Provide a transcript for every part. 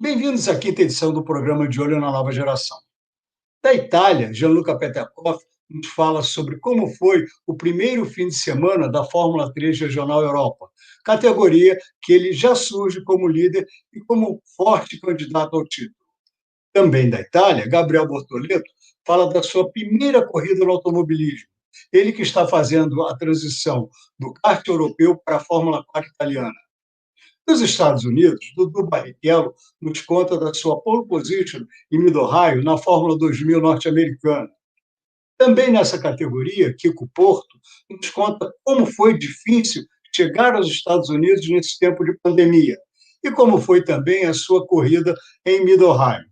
Bem-vindos à quinta edição do programa De Olho na Nova Geração. Da Itália, Gianluca Peterkoff nos fala sobre como foi o primeiro fim de semana da Fórmula 3 Regional Europa, categoria que ele já surge como líder e como forte candidato ao título. Também da Itália, Gabriel Bortoleto fala da sua primeira corrida no automobilismo. Ele que está fazendo a transição do kart europeu para a Fórmula 4 italiana. Nos Estados Unidos, Dudu Barrichello nos conta da sua pole position em Mid-Ohio na Fórmula 2000 norte-americana. Também nessa categoria, Kiko Porto nos conta como foi difícil chegar aos Estados Unidos nesse tempo de pandemia e como foi também a sua corrida em Mid-Ohio.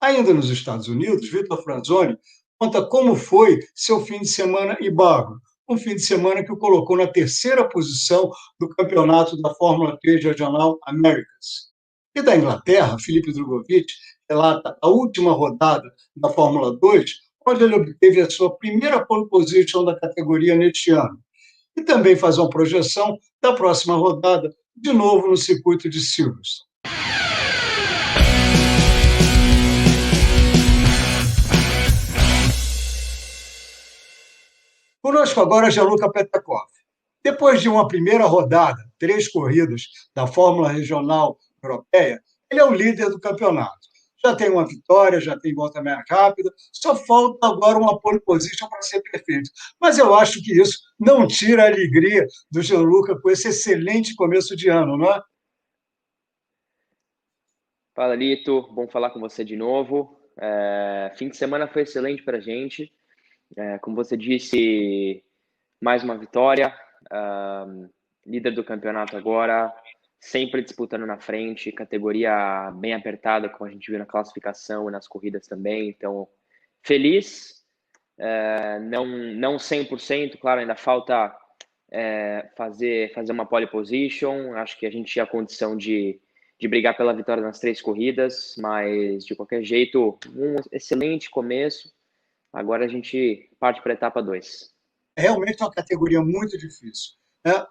Ainda nos Estados Unidos, Vitor Franzoni conta como foi seu fim de semana em Barro, um fim de semana que o colocou na terceira posição do campeonato da Fórmula 3 Regional Americas. E da Inglaterra, Felipe Drogovic relata a última rodada da Fórmula 2, onde ele obteve a sua primeira pole position da categoria neste ano. E também faz uma projeção da próxima rodada, de novo no circuito de Silverstone. Conosco agora Gianluca Peterkoff. Depois de uma primeira rodada, 3 corridas da Fórmula Regional Europeia, ele é o líder do campeonato. Já tem uma vitória, já tem volta mais rápida, só falta agora uma pole position para ser perfeito. Mas eu acho que isso não tira a alegria do Gianluca com esse excelente começo de ano, não é? Fala, Lito. Bom falar com você de novo. Fim de semana foi excelente para a gente. Como você disse, mais uma vitória. Líder do campeonato agora, sempre disputando na frente, categoria bem apertada, como a gente viu na classificação e nas corridas também. Então, feliz. Não 100%, claro, ainda falta fazer uma pole position. Acho que a gente tinha a condição de brigar pela vitória nas 3 corridas, mas de qualquer jeito, um excelente começo. Agora a gente parte para a etapa 2. Realmente é uma categoria muito difícil.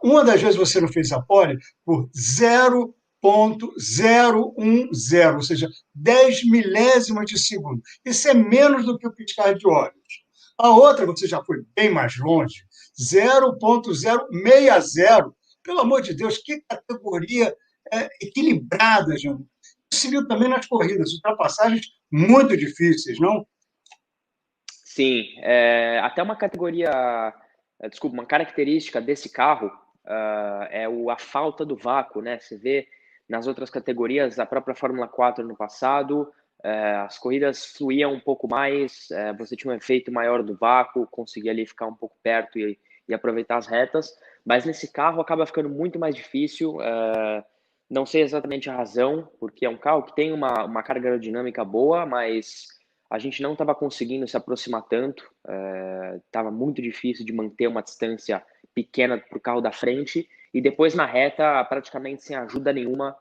Uma das vezes você não fez a pole por 0,010, ou seja, 10 milésimas de segundo. Isso é menos do que o piscar de olhos. A outra, você já foi bem mais longe, 0,060. Pelo amor de Deus, que categoria equilibrada, João. Isso se viu também nas corridas, ultrapassagens muito difíceis, não? Sim, até uma uma característica desse carro a falta do vácuo, né? Você vê nas outras categorias, a própria Fórmula 4 no passado, as corridas fluíam um pouco mais, você tinha um efeito maior do vácuo, conseguia ali ficar um pouco perto e aproveitar as retas, mas nesse carro acaba ficando muito mais difícil, não sei exatamente a razão, porque é um carro que tem uma carga aerodinâmica boa, mas a gente não estava conseguindo se aproximar tanto, estava muito difícil de manter uma distância pequena para o carro da frente, e depois na reta, praticamente sem ajuda nenhuma,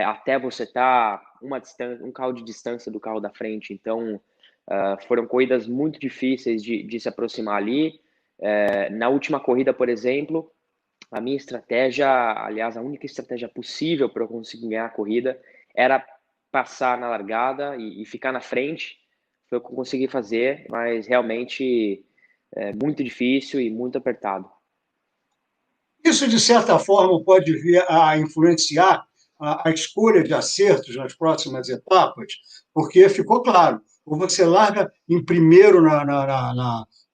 até você estar um carro de distância do carro da frente. Então, foram corridas muito difíceis de se aproximar ali. Na última corrida, por exemplo, a minha estratégia, aliás, a única estratégia possível para eu conseguir ganhar a corrida era passar na largada e ficar na frente. Foi o que eu consegui fazer, mas realmente é muito difícil e muito apertado. Isso, de certa forma, pode vir a influenciar a escolha de acertos nas próximas etapas, porque ficou claro, ou você larga em primeiro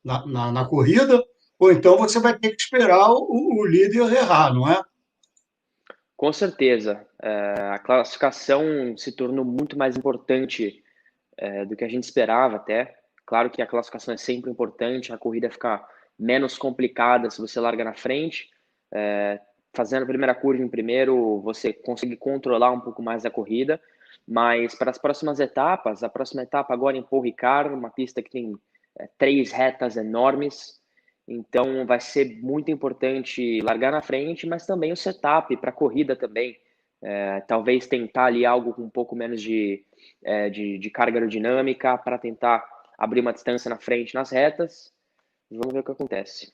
na corrida, ou então você vai ter que esperar o líder errar, não é? Com certeza, a classificação se tornou muito mais importante do que a gente esperava até. Claro que a classificação é sempre importante, a corrida fica menos complicada se você larga na frente. Fazendo a primeira curva em primeiro, você consegue controlar um pouco mais a corrida, mas para as próximas etapas, a próxima etapa agora em Paul Ricard, uma pista que tem 3 retas enormes, então vai ser muito importante largar na frente, mas também o setup para a corrida também. Talvez tentar ali algo com um pouco menos de carga aerodinâmica para tentar abrir uma distância na frente nas retas. Vamos ver o que acontece.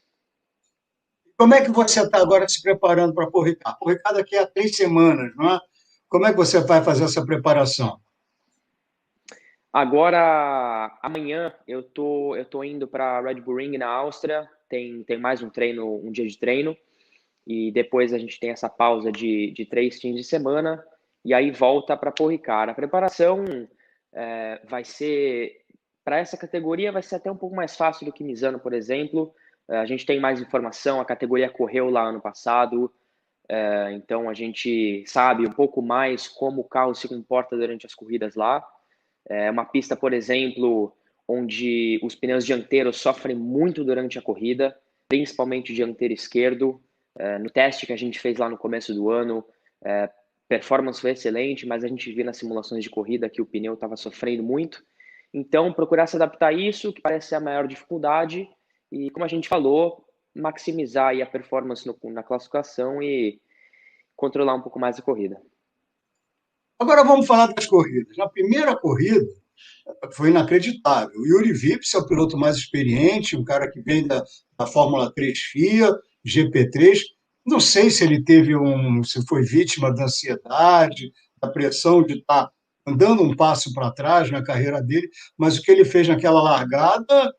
Como é que você está agora se preparando para a Paul Ricard? Paul Ricard daqui a 3 semanas, não é? Como é que você vai fazer essa preparação? Agora, amanhã eu tô indo para Red Bull Ring na Áustria. Tem mais um treino, um dia de treino, e depois a gente tem essa pausa de 3 fins de semana, e aí volta para Paul Ricard. A preparação vai ser, para essa categoria, vai ser até um pouco mais fácil do que Misano, por exemplo. A gente tem mais informação, a categoria correu lá ano passado, então a gente sabe um pouco mais como o carro se comporta durante as corridas lá. É uma pista, por exemplo, onde os pneus dianteiros sofrem muito durante a corrida, principalmente o dianteiro esquerdo. No teste que a gente fez lá no começo do ano, performance foi excelente, mas a gente viu nas simulações de corrida que o pneu estava sofrendo muito. Então, procurar se adaptar a isso, que parece ser a maior dificuldade, e como a gente falou, maximizar aí a performance na classificação e controlar um pouco mais a corrida. Agora vamos falar das corridas. Na primeira corrida, foi inacreditável. O Yuri Vips é o piloto mais experiente, um cara que vem da Fórmula 3 FIA, GP3. Não sei se ele se foi vítima da ansiedade, da pressão de estar andando um passo para trás na carreira dele, mas o que ele fez naquela largada,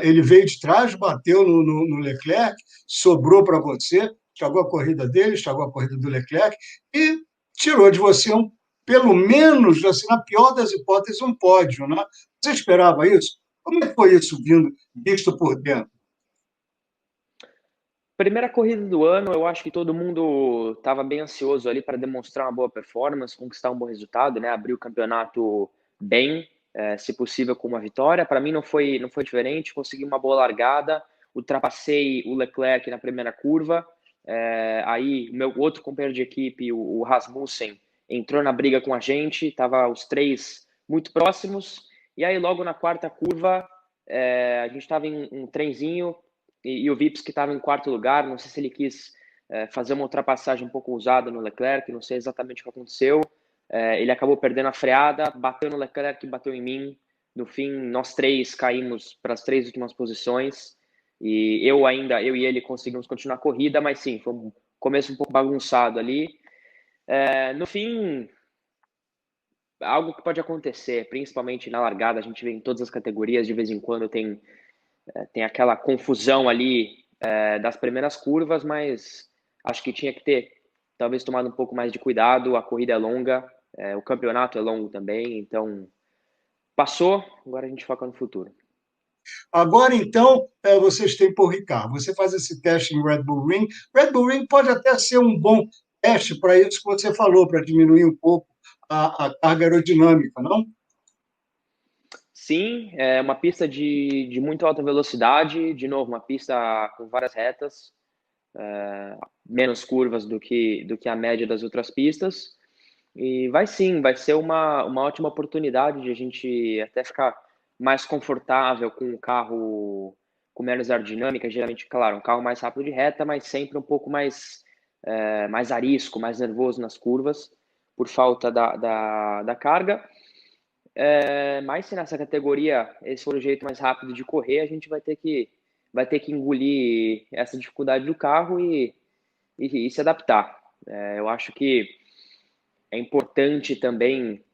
ele veio de trás, bateu no Leclerc, sobrou para você, estragou a corrida dele, estragou a corrida do Leclerc e tirou de você pelo menos, assim, na pior das hipóteses, um pódio, né? Você esperava isso? Como é que foi isso visto por dentro? Primeira corrida do ano, eu acho que todo mundo estava bem ansioso ali para demonstrar uma boa performance, conquistar um bom resultado, né? Abrir o campeonato bem, se possível com uma vitória. Para mim não foi diferente, consegui uma boa largada, ultrapassei o Leclerc na primeira curva. Aí meu outro companheiro de equipe, o Rasmussen, entrou na briga com a gente, tava os três muito próximos. E aí logo na quarta curva, a gente estava em um trenzinho, e o Vips que estava em quarto lugar, não sei se ele quis fazer uma ultrapassagem um pouco ousada no Leclerc, não sei exatamente o que aconteceu. Ele acabou perdendo a freada, bateu no Leclerc, bateu em mim. No fim, nós três caímos para as 3 últimas posições, e eu e ele conseguimos continuar a corrida, mas sim, foi um começo um pouco bagunçado ali. No fim, algo que pode acontecer, principalmente na largada, a gente vê em todas as categorias, de vez em quando tem aquela confusão ali das primeiras curvas, mas acho que tinha que ter talvez tomado um pouco mais de cuidado. A corrida é longa, o campeonato é longo também, então passou, agora a gente foca no futuro. Agora, então, vocês têm por Ricard. Você faz esse teste em Red Bull Ring. Red Bull Ring pode até ser um bom teste para isso que você falou, para diminuir um pouco a carga aerodinâmica, não? Sim, é uma pista de muito alta velocidade, de novo, uma pista com várias retas, menos curvas do que a média das outras pistas. E vai sim, vai ser uma ótima oportunidade de a gente até ficar mais confortável com um carro com menos aerodinâmica. Geralmente, claro, um carro mais rápido de reta, mas sempre um pouco mais arisco, mais nervoso nas curvas, por falta da carga. Mas se nessa categoria esse for o jeito mais rápido de correr, a gente vai ter que engolir essa dificuldade do carro e se adaptar. Eu acho que é importante também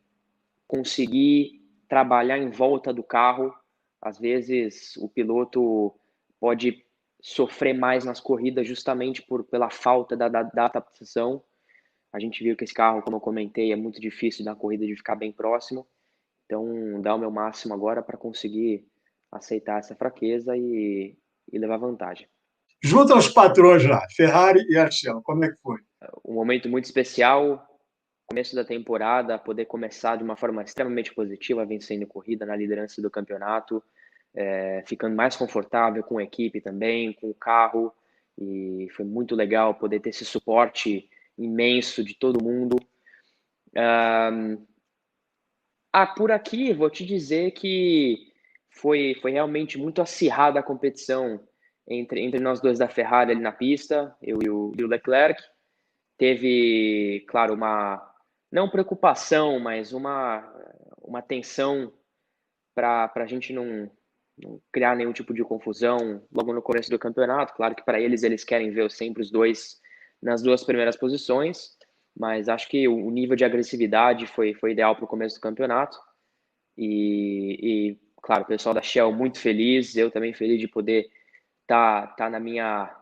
conseguir trabalhar em volta do carro. Às vezes o piloto pode sofrer mais nas corridas justamente pela falta da adaptação. A gente viu que esse carro, como eu comentei, é muito difícil na corrida de ficar bem próximo. Então, dar o meu máximo agora para conseguir aceitar essa fraqueza e levar vantagem. Junta os patrões lá, Ferrari e Arcel. Como é que foi? Um momento muito especial, começo da temporada, poder começar de uma forma extremamente positiva, vencendo corrida na liderança do campeonato, ficando mais confortável com a equipe também, com o carro, e foi muito legal poder ter esse suporte imenso de todo mundo. Por aqui, vou te dizer que foi realmente muito acirrada a competição entre nós dois da Ferrari ali na pista, eu e o Leclerc. Teve, claro, não preocupação, mas uma tensão para a gente não criar nenhum tipo de confusão logo no começo do campeonato. Claro que para eles querem ver sempre os dois nas 2 primeiras posições. mas acho que o nível de agressividade foi ideal para o começo do campeonato. Claro, o pessoal da Shell muito feliz, eu também feliz de poder tá na minha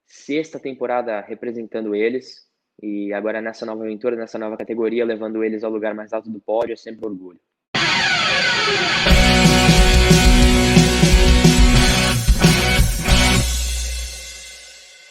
sexta temporada representando eles, e agora nessa nova aventura, nessa nova categoria, levando eles ao lugar mais alto do pódio, é sempre um orgulho.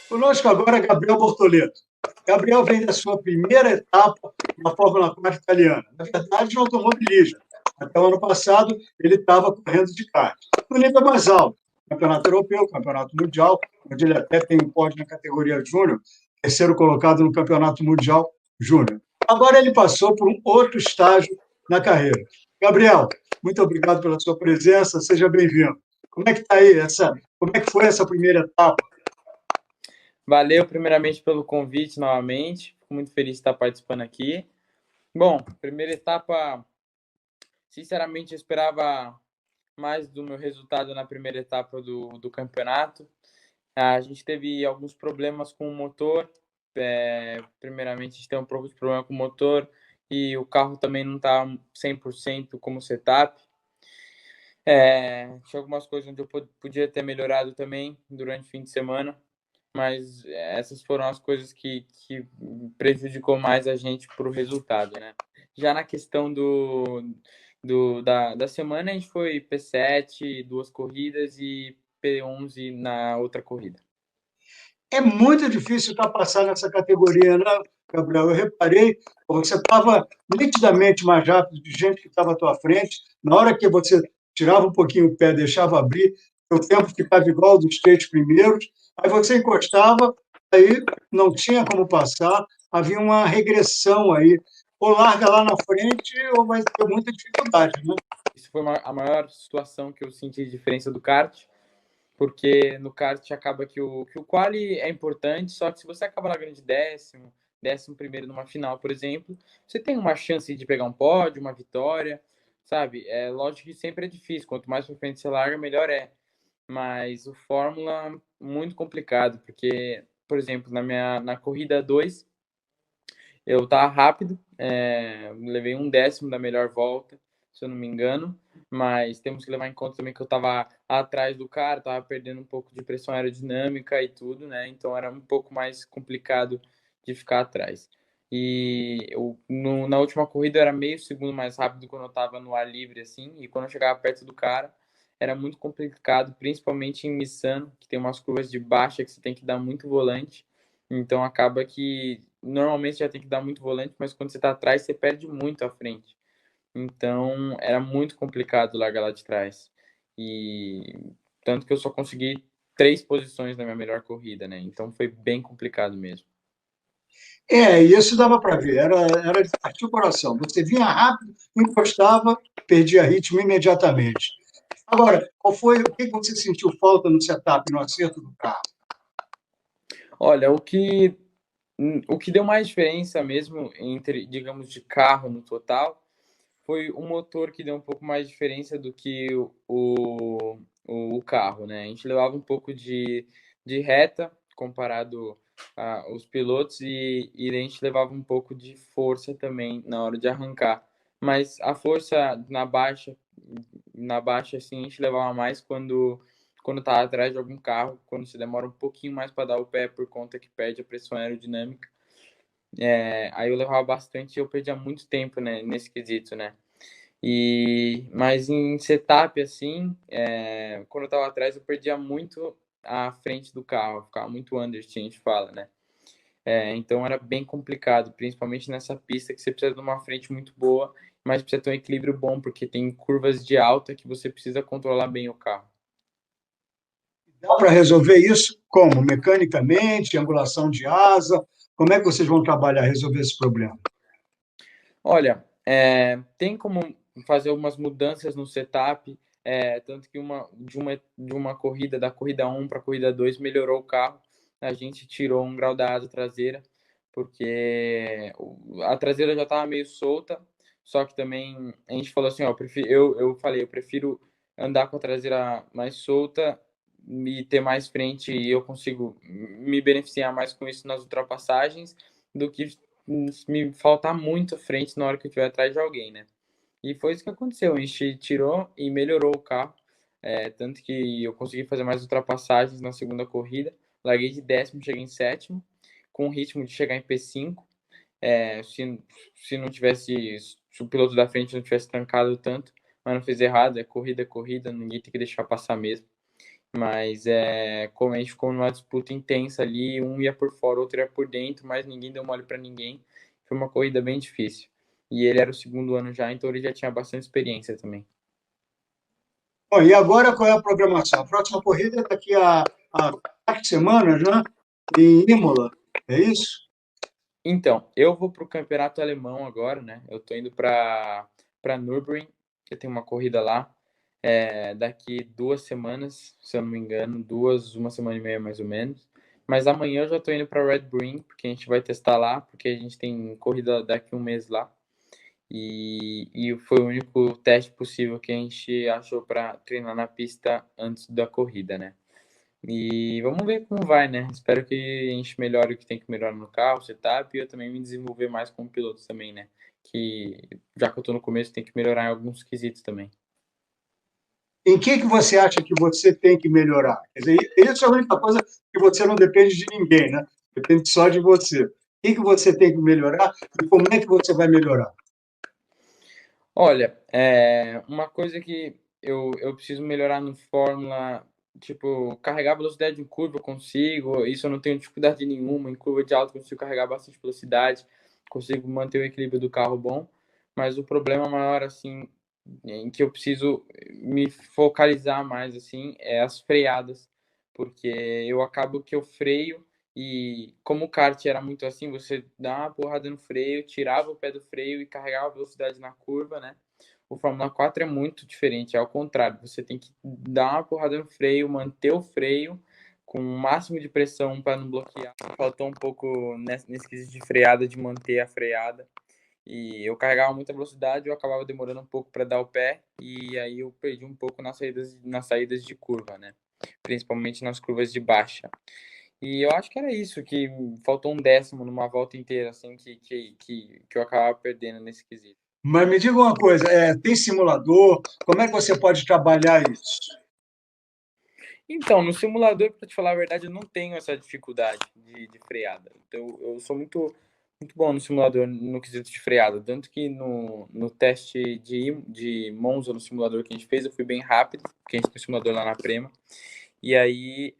Conosco agora é Gabriel Bortoleto. Gabriel vem da sua primeira etapa na Fórmula 4 italiana. Na verdade, no automobilismo. Até o ano passado, ele estava correndo de kart. No nível mais alto, campeonato europeu, campeonato mundial, onde ele até tem um pódio na categoria júnior, terceiro colocado no campeonato mundial júnior. Agora ele passou por um outro estágio na carreira. Gabriel, muito obrigado pela sua presença, seja bem-vindo. Como é que está aí como é que foi essa primeira etapa? Valeu, primeiramente, pelo convite novamente. Fico muito feliz de estar participando aqui. Bom, primeira etapa, sinceramente, eu esperava mais do meu resultado na primeira etapa do campeonato. A gente teve alguns problemas com o motor. Primeiramente, a gente tem um pouco de problema com o motor e o carro também não está 100% como setup. Tinha algumas coisas onde eu podia ter melhorado também durante o fim de semana, mas essas foram as coisas que prejudicou mais a gente para o resultado, né? Já na questão da semana, a gente foi P7, 2 corridas, e P11 na outra corrida. É muito difícil ultrapassar nessa categoria, né, Gabriel? Eu reparei, você estava nitidamente mais rápido de gente que estava à tua frente. Na hora que você tirava um pouquinho o pé, deixava abrir, o tempo ficava igual dos três primeiros. Aí você encostava, aí não tinha como passar, havia uma regressão aí. Ou larga lá na frente, ou vai ter muita dificuldade, né? Isso foi a maior situação que eu senti de diferença do kart, porque no kart acaba que o quali é importante, só que se você acaba largando de décimo primeiro numa final, por exemplo, você tem uma chance de pegar um pódio, uma vitória, sabe? É lógico que sempre é difícil, quanto mais pra frente você larga, melhor é. Mas o Fórmula, muito complicado, porque, por exemplo, na corrida 2, eu tava rápido, levei um décimo da melhor volta, se eu não me engano, mas temos que levar em conta também que eu tava atrás do cara, tava perdendo um pouco de pressão aerodinâmica e tudo, né? Então era um pouco mais complicado de ficar atrás. E na última corrida eu era meio segundo mais rápido quando eu tava no ar livre, assim, e quando eu chegava perto do cara, era muito complicado, principalmente em Misano, que tem umas curvas de baixa que você tem que dar muito volante. Então acaba que normalmente já tem que dar muito volante, mas quando você está atrás, você perde muito à frente. Então era muito complicado largar lá de trás. E tanto que eu só consegui 3 posições na minha melhor corrida, né? Então foi bem complicado mesmo. Isso dava para ver, era de partir o coração. Você vinha rápido, encostava, perdia ritmo imediatamente. Agora, o que você sentiu falta no setup, no acerto do carro? Olha, o que deu mais diferença mesmo entre, digamos, de carro no total, foi o motor que deu um pouco mais de diferença do que o carro, né? A gente levava um pouco de reta comparado aos pilotos e a gente levava um pouco de força também na hora de arrancar. Mas a força na baixa assim, a gente levava mais quando tá atrás de algum carro, quando você demora um pouquinho mais para dar o pé por conta que perde a pressão aerodinâmica. Aí eu levava bastante e eu perdia muito tempo, né, nesse quesito, né? Mas em setup, assim, quando eu tava atrás, eu perdia muito a frente do carro, ficava muito understeer, a gente fala, né? Então era bem complicado, principalmente nessa pista que você precisa de uma frente muito boa, mas precisa ter um equilíbrio bom, porque tem curvas de alta que você precisa controlar bem o carro. Dá para resolver isso como? Mecanicamente, angulação de asa? Como é que vocês vão trabalhar, resolver esse problema? Olha, tem como fazer algumas mudanças no setup, tanto que de uma corrida, da corrida 1 para a corrida 2, melhorou o carro. A gente tirou um grau da asa traseira, porque a traseira já estava meio solta, só que também a gente falou assim, ó, eu prefiro andar com a traseira mais solta e ter mais frente e eu consigo me beneficiar mais com isso nas ultrapassagens do que me faltar muito à frente na hora que eu estiver atrás de alguém, né? E foi isso que aconteceu. A gente tirou e melhorou o carro. Tanto que eu consegui fazer mais ultrapassagens na segunda corrida. Larguei de 10º, cheguei em 7º, com o ritmo de chegar em P5. Se não tivesse, se o piloto da frente não tivesse trancado tanto, mas não fez errado, é corrida, ninguém tem que deixar passar mesmo. Mas como a gente ficou numa disputa intensa ali, um ia por fora, outro ia por dentro, mas ninguém deu mole para ninguém. Foi uma corrida bem difícil. E ele era o segundo ano já, então ele já tinha bastante experiência também. Bom, e agora qual é a programação? A próxima corrida é daqui a 4 semanas, né? Em Imola, é isso? Então, eu vou para o campeonato alemão agora, né? Eu tô indo para Nürburgring, que tem uma corrida lá. Daqui 2 semanas, se eu não me engano, uma semana e meia mais ou menos. Mas amanhã eu já tô indo para Red Bull Ring, porque a gente vai testar lá, porque a gente tem corrida daqui 1 mês lá. E foi o único teste possível que a gente achou para treinar na pista antes da corrida, né? E vamos ver como vai, né? Espero que a gente melhore o que tem que melhorar no carro, setup, e eu também me desenvolver mais como piloto também, né? Que já que eu tô no começo, tem que melhorar em alguns quesitos também. Em que você acha que você tem que melhorar? Quer dizer, isso é a única coisa que você não depende de ninguém, né? Depende só de você. O que você tem que melhorar e como é que você vai melhorar? Olha, uma coisa que eu preciso melhorar no Fórmula, tipo, carregar velocidade em curva eu consigo, isso eu não tenho dificuldade nenhuma, em curva de alta eu consigo carregar bastante velocidade, consigo manter o equilíbrio do carro bom, mas o problema maior, assim, em que eu preciso me focalizar mais, assim, é as freadas, porque eu acabo que eu freio e como o kart era muito assim, você dá uma porrada no freio, tirava o pé do freio e carregava a velocidade na curva, né? O Fórmula 4 é muito diferente, é ao contrário, você tem que dar uma porrada no freio, manter o freio com o máximo de pressão para não bloquear. Faltou um pouco nesse quesito de freada, de manter a freada. E eu carregava muita velocidade, eu acabava demorando um pouco para dar o pé, e aí eu perdi um pouco nas saídas de curva, né? Principalmente nas curvas de baixa. E eu acho que era isso, que faltou 1/10 numa volta inteira, assim, que eu acabava perdendo nesse quesito. Mas me diga uma coisa, tem simulador? Como é que você pode trabalhar isso? Então, no simulador, para te falar a verdade, eu não tenho essa dificuldade de freada. Então, eu sou muito bom no simulador, no quesito de freada. Tanto que no teste de Monza, no simulador que a gente fez, eu fui bem rápido, porque a gente tem um simulador lá na Prema. E aí,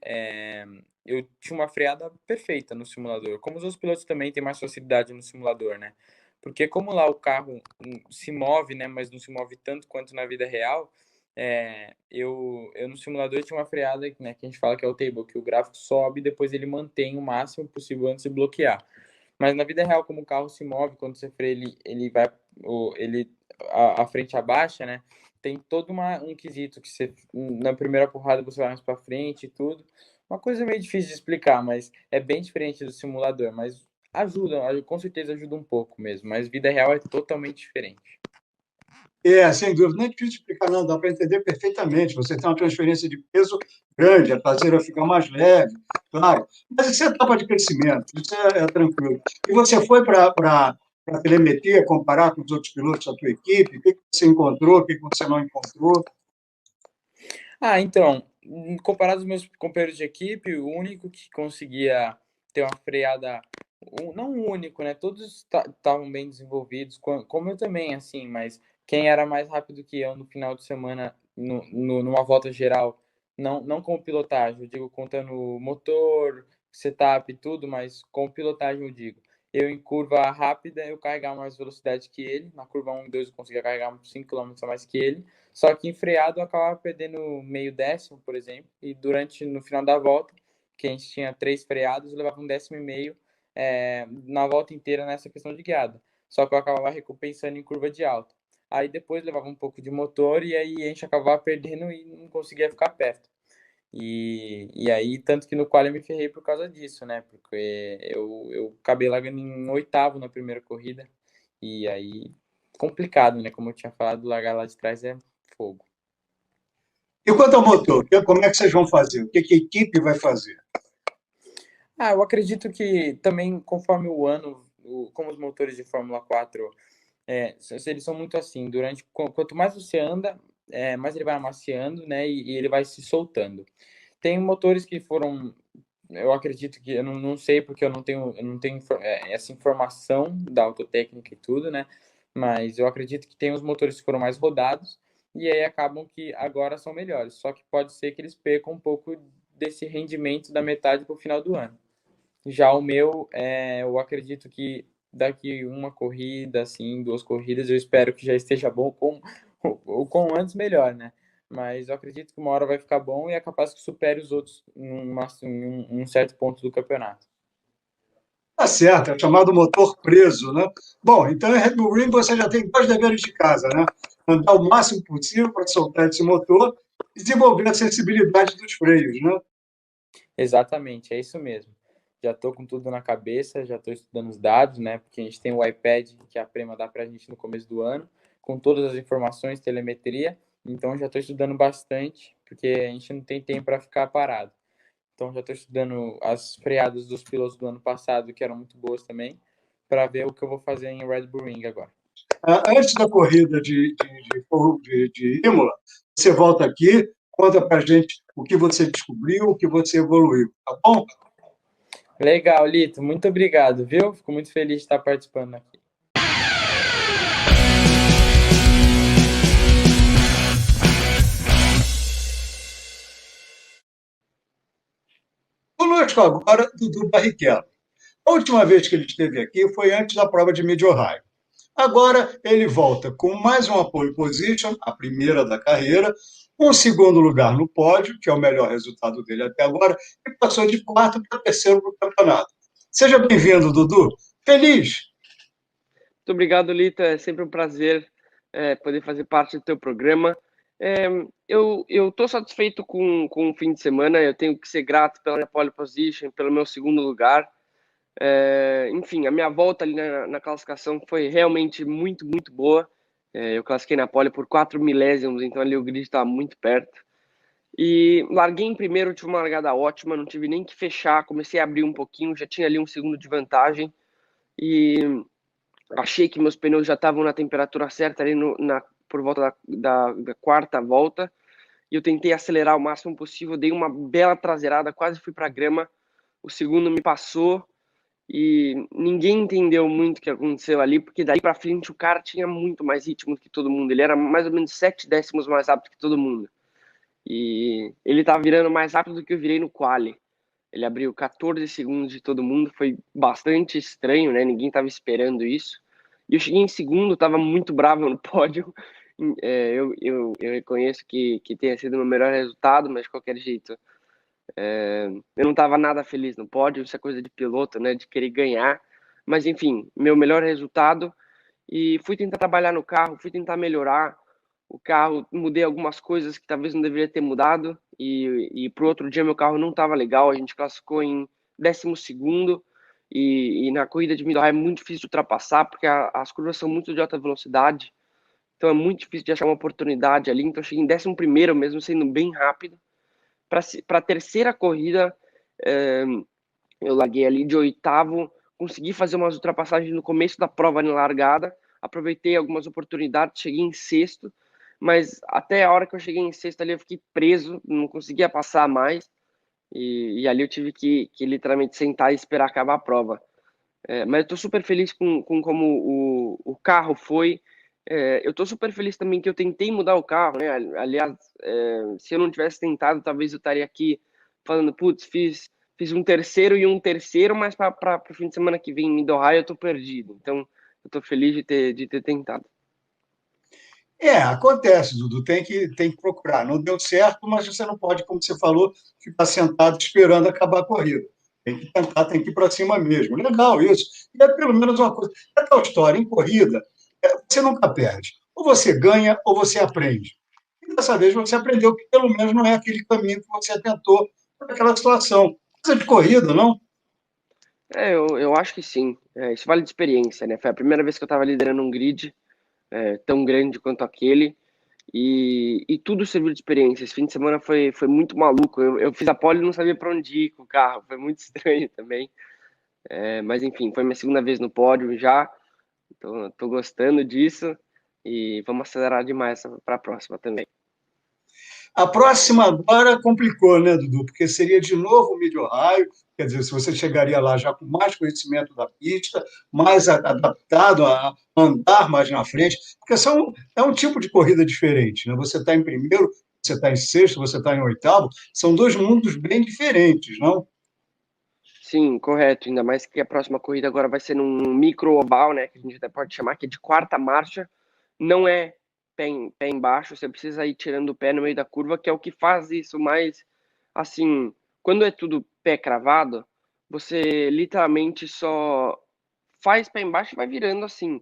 eu tinha uma freada perfeita no simulador. Como os outros pilotos também têm mais facilidade no simulador, né? Porque como lá o carro se move, né, mas não se move tanto quanto na vida real, eu no simulador tinha uma freada, né, que a gente fala que é o table, que o gráfico sobe e depois ele mantém o máximo possível antes de bloquear. Mas na vida real, como o carro se move, quando você freia, ele vai, a frente abaixa, né? Tem todo um quesito que você, na primeira porrada você vai mais para frente e tudo. Uma coisa meio difícil de explicar, mas é bem diferente do simulador, mas ajuda, com certeza ajuda um pouco mesmo, mas vida real é totalmente diferente. Sem dúvida, não é difícil explicar, não, dá para entender perfeitamente. Você tem uma transferência de peso grande, a traseira fica mais leve, claro. Mas isso é etapa de crescimento, isso é tranquilo. E você foi para a telemetria comparar com os outros pilotos da tua equipe? O que você encontrou, o que você não encontrou? Então, comparado aos meus companheiros de equipe, o único que conseguia ter uma freada, não o único, né? Todos estavam bem desenvolvidos, como eu também, assim, mas quem era mais rápido que eu no final de semana, numa volta geral, não com pilotagem, eu digo contando motor, setup e tudo, mas com pilotagem eu digo. Eu em curva rápida, eu carregava mais velocidade que ele, na curva 1 e 2 eu conseguia carregar uns 5 km a mais que ele, só que em freado eu acabava perdendo meio décimo, por exemplo, e no final da volta, que a gente tinha 3 freados, eu levava 1,5 décimo na volta inteira nessa questão de guiada. Só que eu acabava recompensando em curva de alta. Aí depois levava um pouco de motor e aí a gente acabava perdendo e não conseguia ficar perto. E aí, tanto que no qual eu me ferrei por causa disso, né? Porque eu acabei largando em 8º na primeira corrida. E aí, complicado, né? Como eu tinha falado, largar lá de trás é fogo. E quanto ao motor, como é que vocês vão fazer? O que a equipe vai fazer? Eu acredito que também, conforme o ano como os motores de Fórmula 4, eles são muito assim, quanto mais você anda, mais ele vai amaciando, né, e ele vai se soltando. Tem motores que foram, eu acredito que, eu não sei porque eu não tenho essa informação da autotécnica e tudo, né, mas eu acredito que tem os motores que foram mais rodados, e aí acabam que agora são melhores, só que pode ser que eles percam um pouco desse rendimento da metade para o final do ano. Já o meu, eu acredito que daqui uma corrida, assim, 2 corridas, eu espero que já esteja bom, o quão antes melhor, né? Mas eu acredito que uma hora vai ficar bom e é capaz que supere os outros em um certo ponto do campeonato. Tá certo, é o chamado motor preso, né? Bom, então em Red Bull Ring você já tem 2 deveres de casa, né? Andar o máximo possível para soltar esse motor e desenvolver a sensibilidade dos freios, né? Exatamente, é isso mesmo. Já estou com tudo na cabeça, já estou estudando os dados, né? Porque a gente tem o iPad que a Prema dá para a gente no começo do ano, com todas as informações, telemetria. Então já estou estudando bastante, porque a gente não tem tempo para ficar parado. Então já estou estudando as freadas dos pilotos do ano passado, que eram muito boas também, para ver o que eu vou fazer em Red Bull Ring agora. Antes da corrida de Imola, você volta aqui, conta para a gente o que você descobriu, o que você evoluiu, tá bom? Legal, Lito. Muito obrigado, viu? Fico muito feliz de estar participando aqui. Conosco agora, Dudu Barrichello. A última vez que ele esteve aqui foi antes da prova de Mid-Ohio. Agora ele volta com mais uma pole position, a primeira da carreira, um segundo lugar no pódio, que é o melhor resultado dele até agora, e passou de quarto para terceiro no campeonato. Seja bem-vindo, Dudu. Feliz? Muito obrigado, Lita. É sempre um prazer poder fazer parte do teu programa. Eu estou satisfeito com o fim de semana. Eu tenho que ser grato pela minha pole position, pelo meu segundo lugar. Enfim, a minha volta ali na classificação foi realmente muito, muito boa. Eu classifiquei na pole por 4 milésimos, então ali o grid estava muito perto. E larguei em primeiro, tive uma largada ótima, não tive nem que fechar, comecei a abrir um pouquinho, já tinha ali um segundo de vantagem. E achei que meus pneus já estavam na temperatura certa ali por volta da quarta volta. E eu tentei acelerar o máximo possível, dei uma bela traseirada, quase fui para a grama. O segundo me passou e ninguém entendeu muito o que aconteceu ali, porque daí para frente o cara tinha muito mais ritmo que todo mundo. Ele era mais ou menos 7 décimos mais rápido que todo mundo. E ele estava virando mais rápido do que eu virei no quali. Ele abriu 14 segundos de todo mundo, foi bastante estranho, né? Ninguém estava esperando isso. E eu cheguei em segundo, estava muito bravo no pódio. Eu reconheço que tenha sido o meu melhor resultado, mas de qualquer jeito, eu não estava nada feliz no pódio. Isso é coisa de piloto, né? De querer ganhar. Mas enfim, meu melhor resultado. E fui tentar trabalhar no carro, fui tentar melhorar o carro, mudei algumas coisas que talvez não deveria ter mudado, e pro outro dia meu carro não estava legal, a gente classificou em 12º, e na corrida de Mid-Ohio é muito difícil de ultrapassar, porque as curvas são muito de alta velocidade, então é muito difícil de achar uma oportunidade ali, então eu cheguei em 11º, mesmo sendo bem rápido. Para a terceira corrida, eu larguei ali de 8º, consegui fazer umas ultrapassagens no começo da prova na largada, aproveitei algumas oportunidades, cheguei em sexto, mas até a hora que eu cheguei em sexto ali eu fiquei preso, não conseguia passar mais, e ali eu tive que literalmente sentar e esperar acabar a prova. Mas eu estou super feliz com como o carro foi. Eu estou super feliz também que eu tentei mudar o carro, né? Aliás, se eu não tivesse tentado, talvez eu estaria aqui falando, putz, fiz um terceiro e um terceiro, mas para o fim de semana que vem em Mid-Ohio eu tô perdido. Então, eu tô feliz de ter tentado. Acontece, Dudu, tem que procurar. Não deu certo, mas você não pode, como você falou, ficar sentado esperando acabar a corrida. Tem que tentar, tem que ir para cima mesmo. Legal isso. E é pelo menos uma coisa. É tal história, em corrida, você nunca perde. Ou você ganha, ou você aprende. E dessa vez você aprendeu que pelo menos não é aquele caminho que você tentou para aquela situação. Coisa de corrida, não? Eu acho que sim. Isso vale de experiência, né? Foi a primeira vez que eu estava liderando um grid tão grande quanto aquele. E tudo serviu de experiência. Esse fim de semana foi muito maluco. Eu fiz a pole e não sabia para onde ir com o carro. Foi muito estranho também. Mas enfim, foi minha segunda vez no pódio já, então estou gostando disso e vamos acelerar demais para a próxima também. A próxima agora complicou, né, Dudu? Porque seria de novo o Mid-Ohio, quer dizer, se você chegaria lá já com mais conhecimento da pista, mais adaptado a andar mais na frente, porque é um tipo de corrida diferente, né? Você está em primeiro, você está em sexto, você está em oitavo, são dois mundos bem diferentes, não? Sim, correto. Ainda mais que a próxima corrida agora vai ser num micro oval, né? Que a gente até pode chamar que é de quarta marcha. Não é pé embaixo, você precisa ir tirando o pé no meio da curva, que é o que faz isso mais assim. Quando é tudo pé cravado, você literalmente só faz pé embaixo e vai virando assim.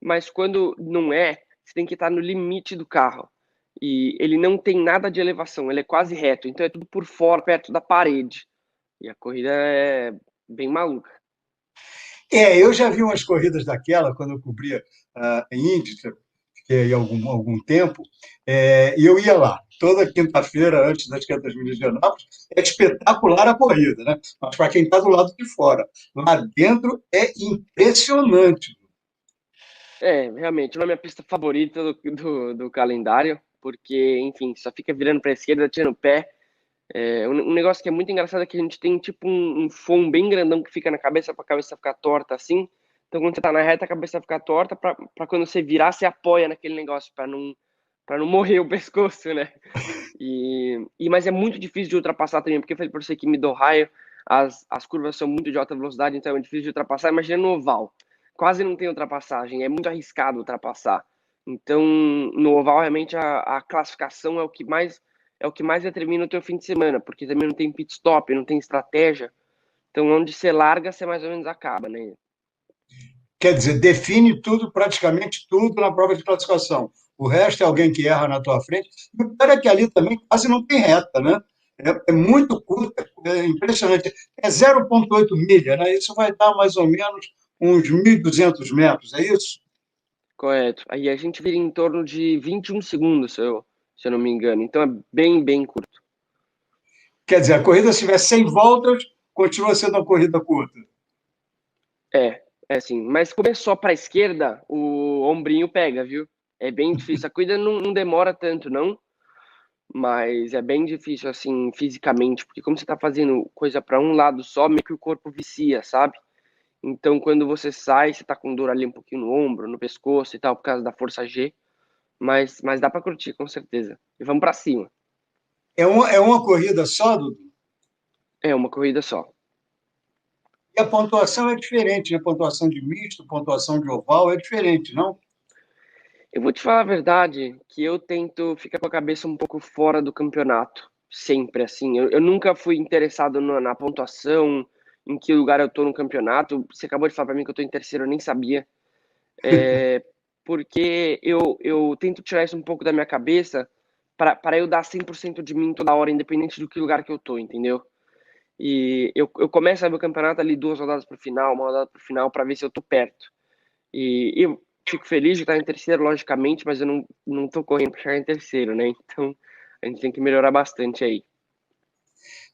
Mas quando não é, você tem que estar no limite do carro. E ele não tem nada de elevação, ele é quase reto, então é tudo por fora, perto da parede. E a corrida é bem maluca. Eu já vi umas corridas daquela, quando eu cobria em Indy, fiquei aí algum tempo, e eu ia lá. Toda quinta-feira, antes das 500 milhas de Anápolis, é espetacular a corrida, né? Mas para quem está do lado de fora. Lá dentro é impressionante. Realmente, não é a minha pista favorita do calendário, porque, enfim, só fica virando para a esquerda, tirando o pé. Um negócio que é muito engraçado é que a gente tem tipo um foam bem grandão que fica na cabeça para a cabeça ficar torta assim. Então, quando você tá na reta, a cabeça fica torta para quando você virar, você apoia naquele negócio para não morrer o pescoço, né? Mas é muito difícil de ultrapassar também, porque eu falei para você que Middle Ohio, as curvas são muito de alta velocidade, então é difícil de ultrapassar. Imagina no oval, quase não tem ultrapassagem, é muito arriscado ultrapassar. Então, no oval, realmente, a classificação é o que mais determina o teu fim de semana, porque também não tem pit stop, não tem estratégia. Então, onde você larga, você mais ou menos acaba, né? Quer dizer, define tudo, praticamente tudo na prova de classificação. O resto é alguém que erra na tua frente. E o pior é que ali também quase não tem reta, né? É muito curta, é impressionante. É 0,8 milha, né? Isso vai dar mais ou menos uns 1.200 metros, é isso? Correto. Aí a gente vira em torno de 21 segundos, se eu não me engano. Então, é bem, bem curto. Quer dizer, a corrida, se tiver 100 voltas, continua sendo uma corrida curta. É assim. Mas como é só para a esquerda, o ombrinho pega, viu? É bem difícil. A corrida não demora tanto, não. Mas é bem difícil, assim, fisicamente. Porque como você tá fazendo coisa para um lado só, meio que o corpo vicia, sabe? Então, quando você sai, você tá com dor ali um pouquinho no ombro, no pescoço e tal, por causa da força G. Mas dá para curtir, com certeza. E vamos para cima. É uma corrida só, Dudu? É uma corrida só. E a pontuação é diferente, né? Pontuação de misto, pontuação de oval é diferente, não? Eu vou te falar a verdade, que eu tento ficar com a cabeça um pouco fora do campeonato, sempre assim. Eu nunca fui interessado na pontuação, em que lugar eu tô no campeonato. Você acabou de falar para mim que eu tô em terceiro, eu nem sabia. Porque eu tento tirar isso um pouco da minha cabeça para eu dar 100% de mim toda hora, independente do que lugar que eu tô, entendeu? E eu começo a ver o campeonato ali 2 rodadas pro final, uma rodada pro final, para ver se eu tô perto. E eu fico feliz de estar em terceiro, logicamente, mas eu não tô correndo para chegar em terceiro, né? Então a gente tem que melhorar bastante aí.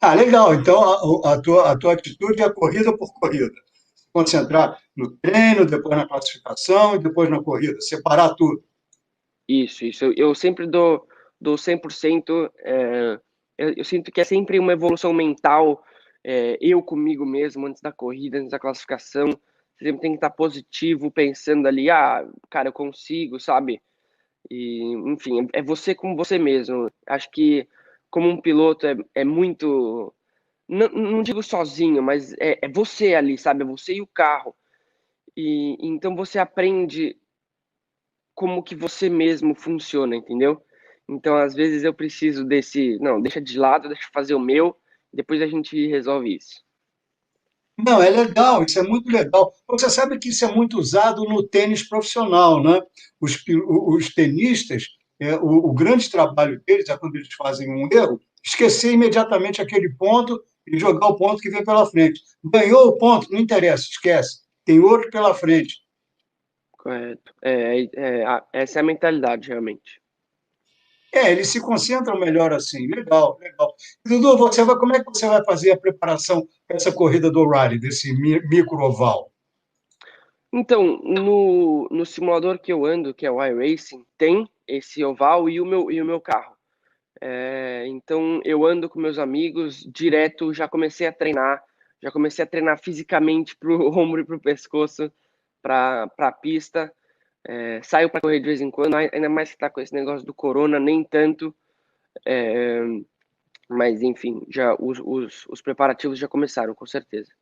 Ah, legal. Então, a tua atitude é corrida por corrida. Concentrar no treino, depois na classificação e depois na corrida. Separar tudo. Isso. Eu sempre dou 100%. Eu sinto que é sempre uma evolução mental, eu comigo mesmo, antes da corrida, antes da classificação. Você sempre tem que estar positivo, pensando ali, cara, eu consigo, sabe? E, enfim, é você com você mesmo. Acho que, como um piloto, é muito. Não digo sozinho, mas é você ali, sabe? É você e o carro. E então você aprende como que você mesmo funciona, entendeu? Então, às vezes eu preciso desse, não, deixa de lado, deixa eu fazer o meu, depois a gente resolve isso. Não, é legal, isso é muito legal. Você sabe que isso é muito usado no tênis profissional, né? Os tenistas, o grande trabalho deles é quando eles fazem um erro, esquecer imediatamente aquele ponto e jogar o ponto que vem pela frente. Ganhou o ponto, não interessa, esquece. Tem outro pela frente. Correto. Essa é a mentalidade, realmente. Eles se concentram melhor assim. Legal, legal. Dudu, como é que você vai fazer a preparação para essa corrida do O'Reilly, desse micro-oval? Então, no simulador que eu ando, que é o iRacing, tem esse oval e o meu carro. Então, eu ando com meus amigos direto, já comecei a treinar fisicamente para o ombro e para o pescoço, para a pista. Saio para correr de vez em quando, ainda mais que está com esse negócio do corona, nem tanto. Mas, enfim, já os preparativos já começaram, com certeza.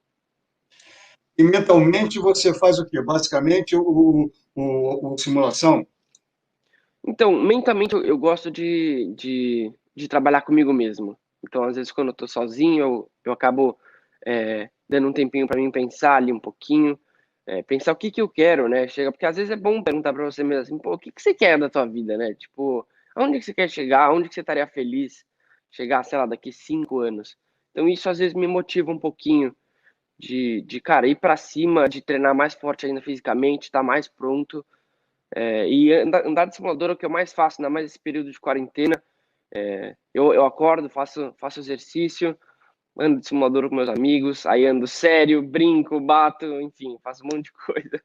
E mentalmente você faz o quê? Basicamente, o simulação? Então, mentalmente, eu gosto de trabalhar comigo mesmo. Então, às vezes, quando eu tô sozinho, eu acabo dando um tempinho para mim pensar ali um pouquinho, pensar o que eu quero, né? Porque às vezes é bom perguntar para você mesmo assim, pô, o que você quer da tua vida, né? Tipo, aonde que você quer chegar? Aonde que você estaria feliz chegar, sei lá, daqui 5 anos? Então, isso às vezes me motiva um pouquinho cara, ir para cima, de treinar mais forte ainda fisicamente, estar mais pronto. E andar de simulador é o que eu mais faço, ainda mais nesse período de quarentena. Eu acordo, faço exercício, ando de simulador com meus amigos, aí ando sério, brinco, bato, enfim, faço um monte de coisa.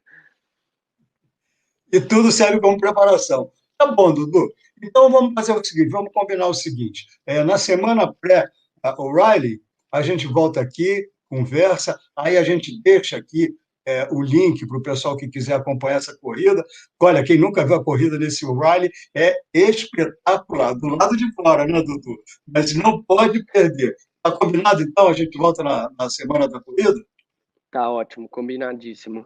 E tudo serve como preparação. Tá bom, Dudu. Então vamos fazer o seguinte, vamos combinar o seguinte. Na semana pré-O'Reilly, a gente volta aqui, conversa, aí a gente deixa aqui o link para o pessoal que quiser acompanhar essa corrida. Olha, quem nunca viu a corrida desse O'Reilly é espetacular, do lado de fora, né, Dudu? Mas não pode perder. Tá combinado, então? A gente volta na semana da corrida? Tá ótimo, combinadíssimo.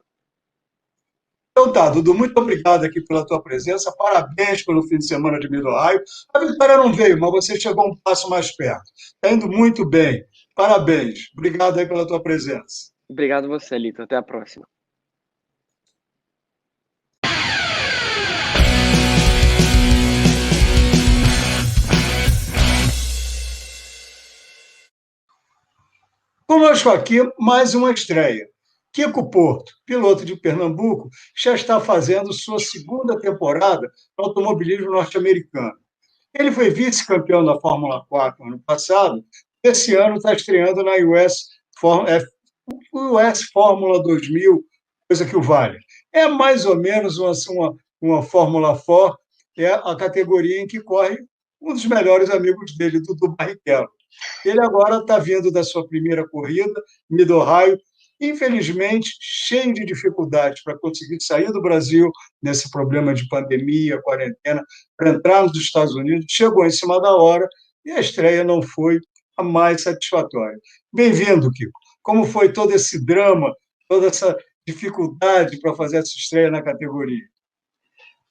Então tá, Dudu, muito obrigado aqui pela tua presença, parabéns pelo fim de semana de Mid-Ohio. A vitória não veio, mas você chegou um passo mais perto. Está indo muito bem, parabéns. Obrigado aí pela tua presença. Obrigado você, Lito. Até a próxima. Conosco aqui, mais uma estreia. Kiko Porto, piloto de Pernambuco, já está fazendo sua segunda temporada no automobilismo norte-americano. Ele foi vice-campeão da Fórmula 4 no ano passado, esse ano está estreando na US Fórmula 2000, coisa que o vale. É mais ou menos uma Fórmula 4, é a categoria em que corre um dos melhores amigos dele, Dudu Barrichello. Ele agora está vindo da sua primeira corrida, Mid-Ohio, infelizmente, cheio de dificuldades para conseguir sair do Brasil nesse problema de pandemia, quarentena, para entrar nos Estados Unidos. Chegou em cima da hora e a estreia não foi a mais satisfatória. Bem-vindo, Kiko. Como foi todo esse drama, toda essa dificuldade para fazer essa estreia na categoria?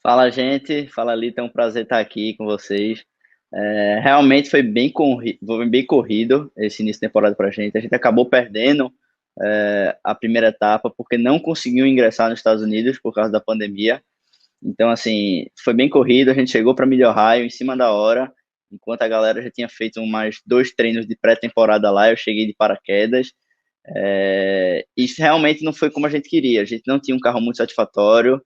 Fala, gente. Fala, Lita. É um prazer estar aqui com vocês. Realmente foi bem corrido esse início de temporada para a gente. A gente acabou perdendo a primeira etapa porque não conseguiu ingressar nos Estados Unidos por causa da pandemia. Então, assim, foi bem corrido. A gente chegou para Mid-Ohio em cima da hora, enquanto a galera já tinha feito mais 2 treinos de pré-temporada lá. Eu cheguei de paraquedas. Isso realmente não foi como a gente queria. A gente não tinha um carro muito satisfatório.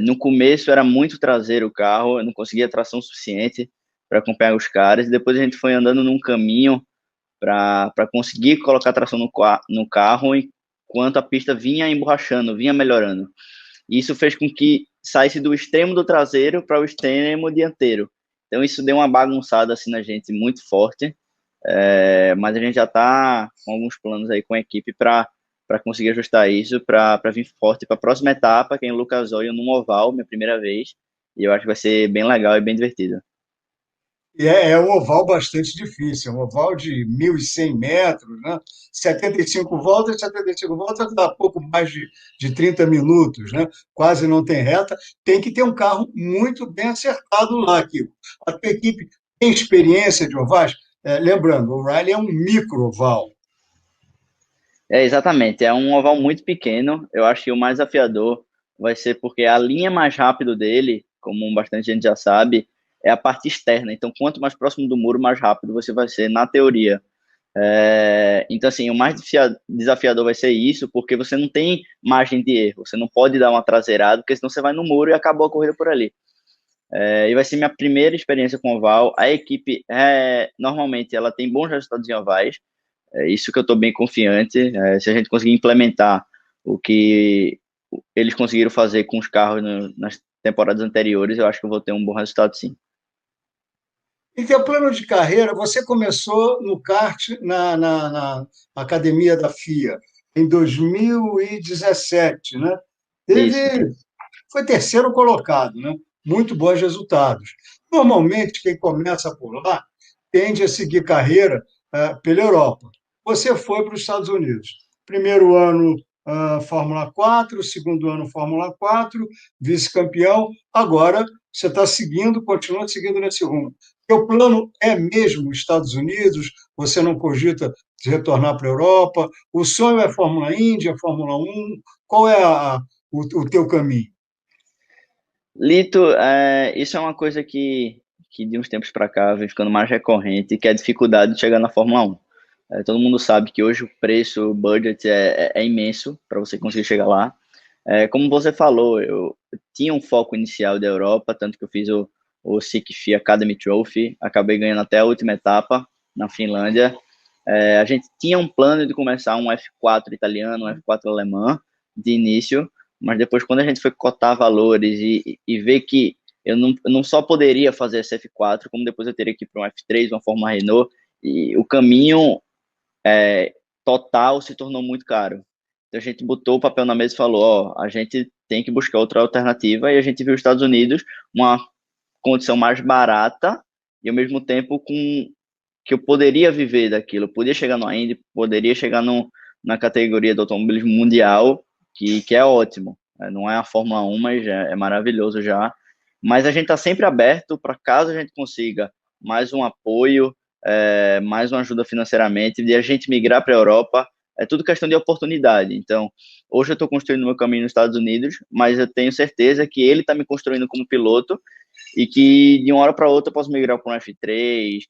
No começo era muito traseiro o carro, eu não conseguia tração suficiente para acompanhar os caras. E depois a gente foi andando num caminho para conseguir colocar tração no carro enquanto a pista vinha emborrachando, vinha melhorando. E isso fez com que saísse do extremo do traseiro para o extremo dianteiro. Então isso deu uma bagunçada assim na gente muito forte. Mas a gente já está com alguns planos aí com a equipe para conseguir ajustar isso, para vir forte para a próxima etapa, que é em Lucas Oil, num oval, minha primeira vez, e eu acho que vai ser bem legal e bem divertido. É um oval bastante difícil, é um oval de 1.100 metros, né? 75 voltas dá pouco mais de 30 minutos, né? Quase não tem reta. Tem que ter um carro muito bem acertado lá, Kiko. A tua equipe tem experiência de ovais? Lembrando, o O'Reilly é um micro-oval. Exatamente, é um oval muito pequeno. Eu acho que o mais desafiador vai ser porque a linha mais rápido dele, como bastante gente já sabe, é a parte externa. Então, quanto mais próximo do muro, mais rápido você vai ser, na teoria. Então, assim, o mais desafiador vai ser isso, porque você não tem margem de erro. Você não pode dar uma traseirada, porque senão você vai no muro e acabou a corrida por ali. E vai ser minha primeira experiência com oval. A equipe, normalmente, ela tem bons resultados em ovais. É isso que eu estou bem confiante. Se a gente conseguir implementar o que eles conseguiram fazer com os carros nas temporadas anteriores, eu acho que eu vou ter um bom resultado, sim. Em teu plano de carreira, você começou no kart na academia da FIA em 2017, né? Isso. Foi terceiro colocado, né? Muito bons resultados. Normalmente, quem começa por lá tende a seguir carreira pela Europa. Você foi para os Estados Unidos. Primeiro ano, Fórmula 4, segundo ano, Fórmula 4, vice-campeão. Agora, você está seguindo, continua seguindo nesse rumo. Seu plano é mesmo Estados Unidos? Você não cogita de retornar para a Europa? O sonho é Fórmula Indy, é Fórmula 1? Qual é o teu caminho? Lito, isso é uma coisa que de uns tempos para cá vem ficando mais recorrente, que é a dificuldade de chegar na Fórmula 1. Todo mundo sabe que hoje o preço, o budget é imenso para você conseguir chegar lá. Como você falou, eu tinha um foco inicial da Europa, tanto que eu fiz o SICK FIA Academy Trophy, acabei ganhando até a última etapa na Finlândia. A gente tinha um plano de começar um F4 italiano, um F4 alemão de início, mas depois, quando a gente foi cotar valores e ver que eu não só poderia fazer esse F4, como depois eu teria que ir para um F3, uma Fórmula Renault, e o caminho total se tornou muito caro. Então a gente botou o papel na mesa e falou, a gente tem que buscar outra alternativa, e a gente viu os Estados Unidos uma condição mais barata e ao mesmo tempo que eu poderia viver daquilo, eu podia chegar no Indy, poderia chegar na categoria do automobilismo mundial, que é ótimo. Não é a Fórmula 1, mas é maravilhoso já. Mas a gente está sempre aberto para caso a gente consiga mais um apoio, mais uma ajuda financeiramente, de a gente migrar para a Europa. É tudo questão de oportunidade. Então, hoje eu estou construindo meu caminho nos Estados Unidos, mas eu tenho certeza que ele está me construindo como piloto e que de uma hora para outra eu posso migrar para um F3,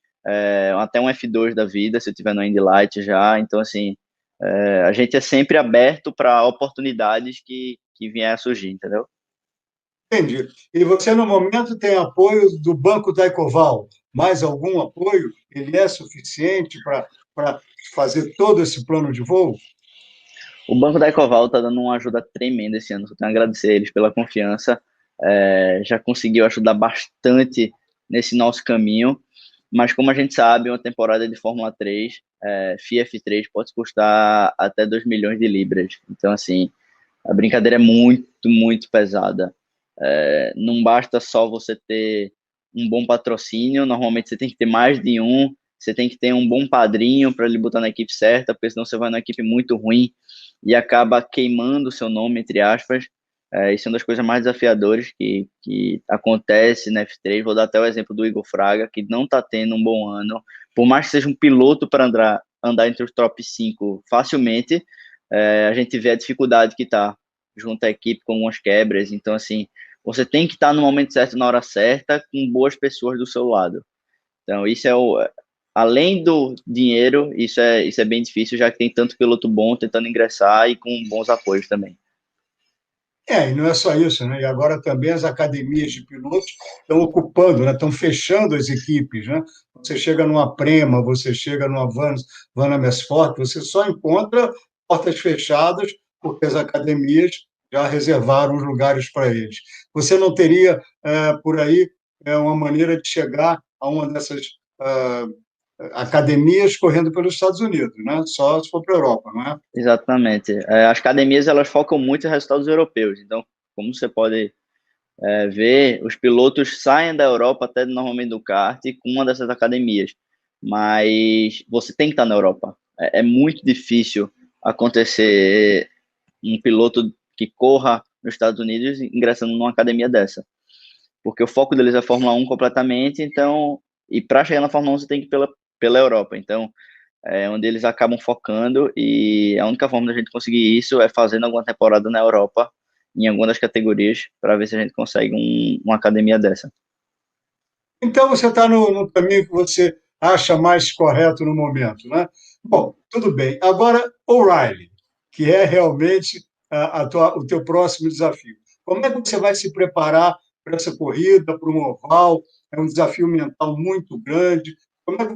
até um F2 da vida, se eu tiver no Indy Light já. Então, assim, a gente é sempre aberto para oportunidades que vier a surgir, entendeu? Entendi. E você, no momento, tem apoio do Banco da Ecoval? Mais algum apoio? Ele é suficiente para fazer todo esse plano de voo? O Banco da Ecoval está dando uma ajuda tremenda esse ano. Só tenho a agradecer a eles pela confiança. Já conseguiu ajudar bastante nesse nosso caminho. Mas, como a gente sabe, uma temporada de Fórmula 3, FIA F3, pode custar até 2 milhões de libras. Então, assim, a brincadeira é muito, muito pesada. Não basta só você ter um bom patrocínio, normalmente você tem que ter mais de um, você tem que ter um bom padrinho para ele botar na equipe certa, porque senão você vai numa equipe muito ruim e acaba queimando o seu nome, entre aspas. Isso é uma das coisas mais desafiadoras que acontece na F3. Vou dar até o exemplo do Igor Fraga, que não está tendo um bom ano. Por mais que seja um piloto para andar entre os top 5 facilmente, a gente vê a dificuldade que está junto à equipe com algumas quebras. Então, assim, você tem que estar no momento certo, na hora certa, com boas pessoas do seu lado. Então, isso além do dinheiro, isso é bem difícil, já que tem tanto piloto bom tentando ingressar e com bons apoios também. E não é só isso, né? E agora também as academias de pilotos estão ocupando, né? Estão fechando as equipes, né? Você chega numa Prema, você chega numa Van Amersfoort, você só encontra portas fechadas porque as academias já reservaram os lugares para eles. Você não teria, por aí, uma maneira de chegar a uma dessas academias correndo pelos Estados Unidos, né? Só se for para a Europa, não é? Exatamente. As academias, elas focam muito em resultados europeus. Então, como você pode ver, os pilotos saem da Europa até normalmente do kart com uma dessas academias. Mas você tem que estar na Europa. É muito difícil acontecer um piloto que corra nos Estados Unidos ingressando numa academia dessa. Porque o foco deles é a Fórmula 1 completamente, então, e para chegar na Fórmula 1 você tem que ir pela Europa. Então, onde eles acabam focando, e a única forma da gente conseguir isso é fazendo alguma temporada na Europa, em alguma das categorias, para ver se a gente consegue uma academia dessa. Então, você está no caminho que você acha mais correto no momento, né? Bom, tudo bem. Agora, O'Reilly, que é realmente o teu próximo desafio. Como é que você vai se preparar para essa corrida, para um oval, é um desafio mental muito grande. Como é que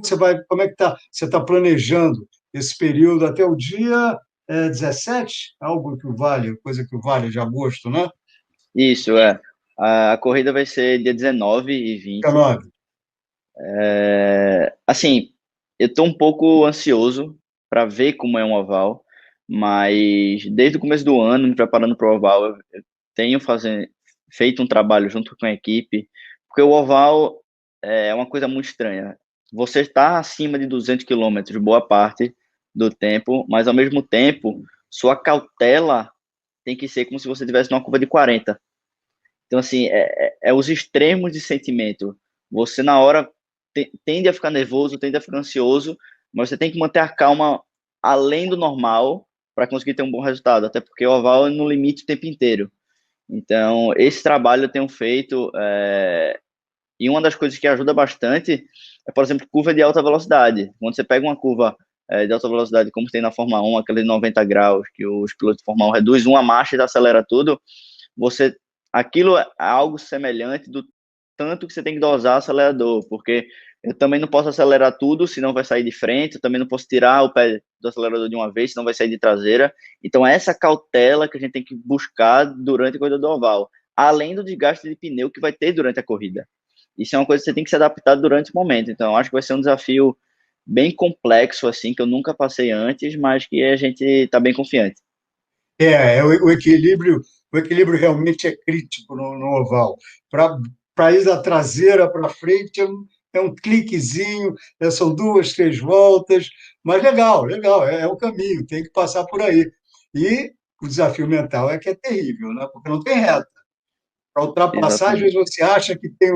você está planejando esse período até o dia 17? Algo que vale, coisa que vale de agosto, né? Isso, é. A corrida vai ser dia 19 e 20. 19. Assim, eu estou um pouco ansioso para ver como é um oval, mas desde o começo do ano, me preparando para o oval, eu tenho feito um trabalho junto com a equipe, porque o oval é uma coisa muito estranha. Você está acima de 200 quilômetros boa parte do tempo, mas ao mesmo tempo, sua cautela tem que ser como se você estivesse numa curva de 40. Então, assim, é os extremos de sentimento. Você, na hora, tende a ficar nervoso, tende a ficar ansioso, mas você tem que manter a calma além do normal para conseguir ter um bom resultado, até porque o oval é no limite o tempo inteiro. Então, esse trabalho eu tenho feito, e uma das coisas que ajuda bastante é, por exemplo, curva de alta velocidade. Quando você pega uma curva de alta velocidade, como tem na Fórmula 1, aquele de 90 graus, que os pilotos de Fórmula 1 reduzem uma marcha e acelera tudo, você aquilo é algo semelhante do tanto que você tem que dosar o acelerador, porque eu também não posso acelerar tudo, senão vai sair de frente, eu também não posso tirar o pé do acelerador de uma vez, senão vai sair de traseira. Então, essa cautela que a gente tem que buscar durante a corrida do oval, além do desgaste de pneu que vai ter durante a corrida. Isso é uma coisa que você tem que se adaptar durante o momento. Então, acho que vai ser um desafio bem complexo, assim, que eu nunca passei antes, mas que a gente está bem confiante. O equilíbrio realmente é crítico no oval. Para ir da traseira para frente é um cliquezinho, são duas, três voltas, mas legal, legal, é o caminho, tem que passar por aí. E o desafio mental é que é terrível, né? Porque não tem reta. Para ultrapassar, às vezes Exatamente. você acha que tem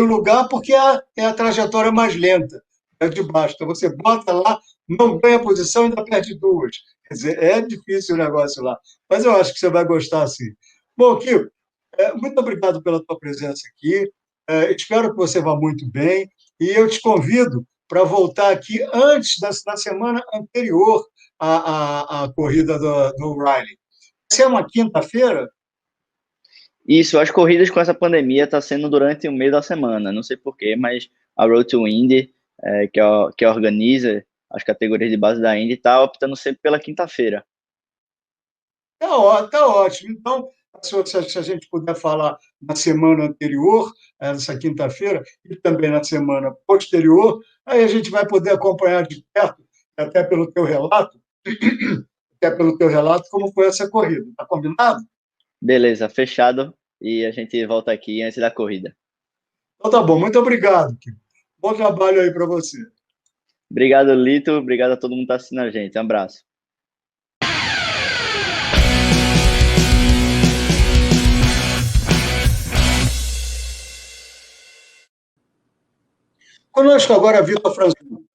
um lugar porque é a trajetória mais lenta, é de baixo. Então você bota lá, não ganha posição e ainda perde duas. Quer dizer, é difícil o negócio lá. Mas eu acho que você vai gostar sim. Bom, Kiko, muito obrigado pela tua presença aqui. Espero que você vá muito bem. E eu te convido para voltar aqui antes da semana anterior à corrida do Riley. Se é uma quinta-feira, Isso, as corridas com essa pandemia está sendo durante o meio da semana. Não sei por quê, mas a Road to Indy, que organiza as categorias de base da Indy, está optando sempre pela quinta-feira. tá ótimo. Então, se a gente puder falar na semana anterior, essa quinta-feira, e também na semana posterior, aí a gente vai poder acompanhar de perto, até pelo teu relato, até pelo teu relato, como foi essa corrida. Está combinado? Beleza, fechado. E a gente volta aqui antes da corrida. Então tá bom. Muito obrigado, Kiko. Bom trabalho aí para você. Obrigado, Lito. Obrigado a todo mundo que está assistindo a gente. Um abraço. Conosco agora Vitor Franzoni.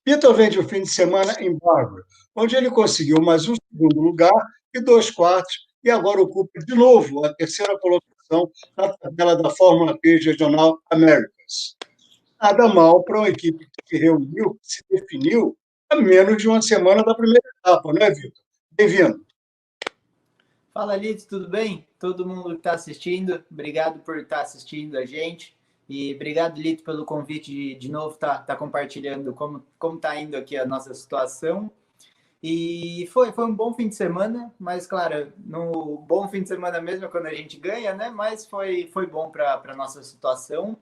Vitor vem de um fim de semana em Bárbara, onde ele conseguiu mais um segundo lugar e 2 quartos, e agora ocupa de novo a terceira colocação na tabela da Fórmula 3 Regional Americas. Nada mal para uma equipe que se reuniu, que se definiu a menos de uma semana da primeira etapa, não é, Vitor? Bem-vindo. Fala, Lito, tudo bem? Todo mundo que está assistindo, obrigado por estar assistindo a gente. E obrigado, Lito, pelo convite de novo, tá compartilhando como está indo aqui a nossa situação. E foi um bom fim de semana, mas, claro, no bom fim de semana mesmo é quando a gente ganha, né? Mas foi bom para a nossa situação.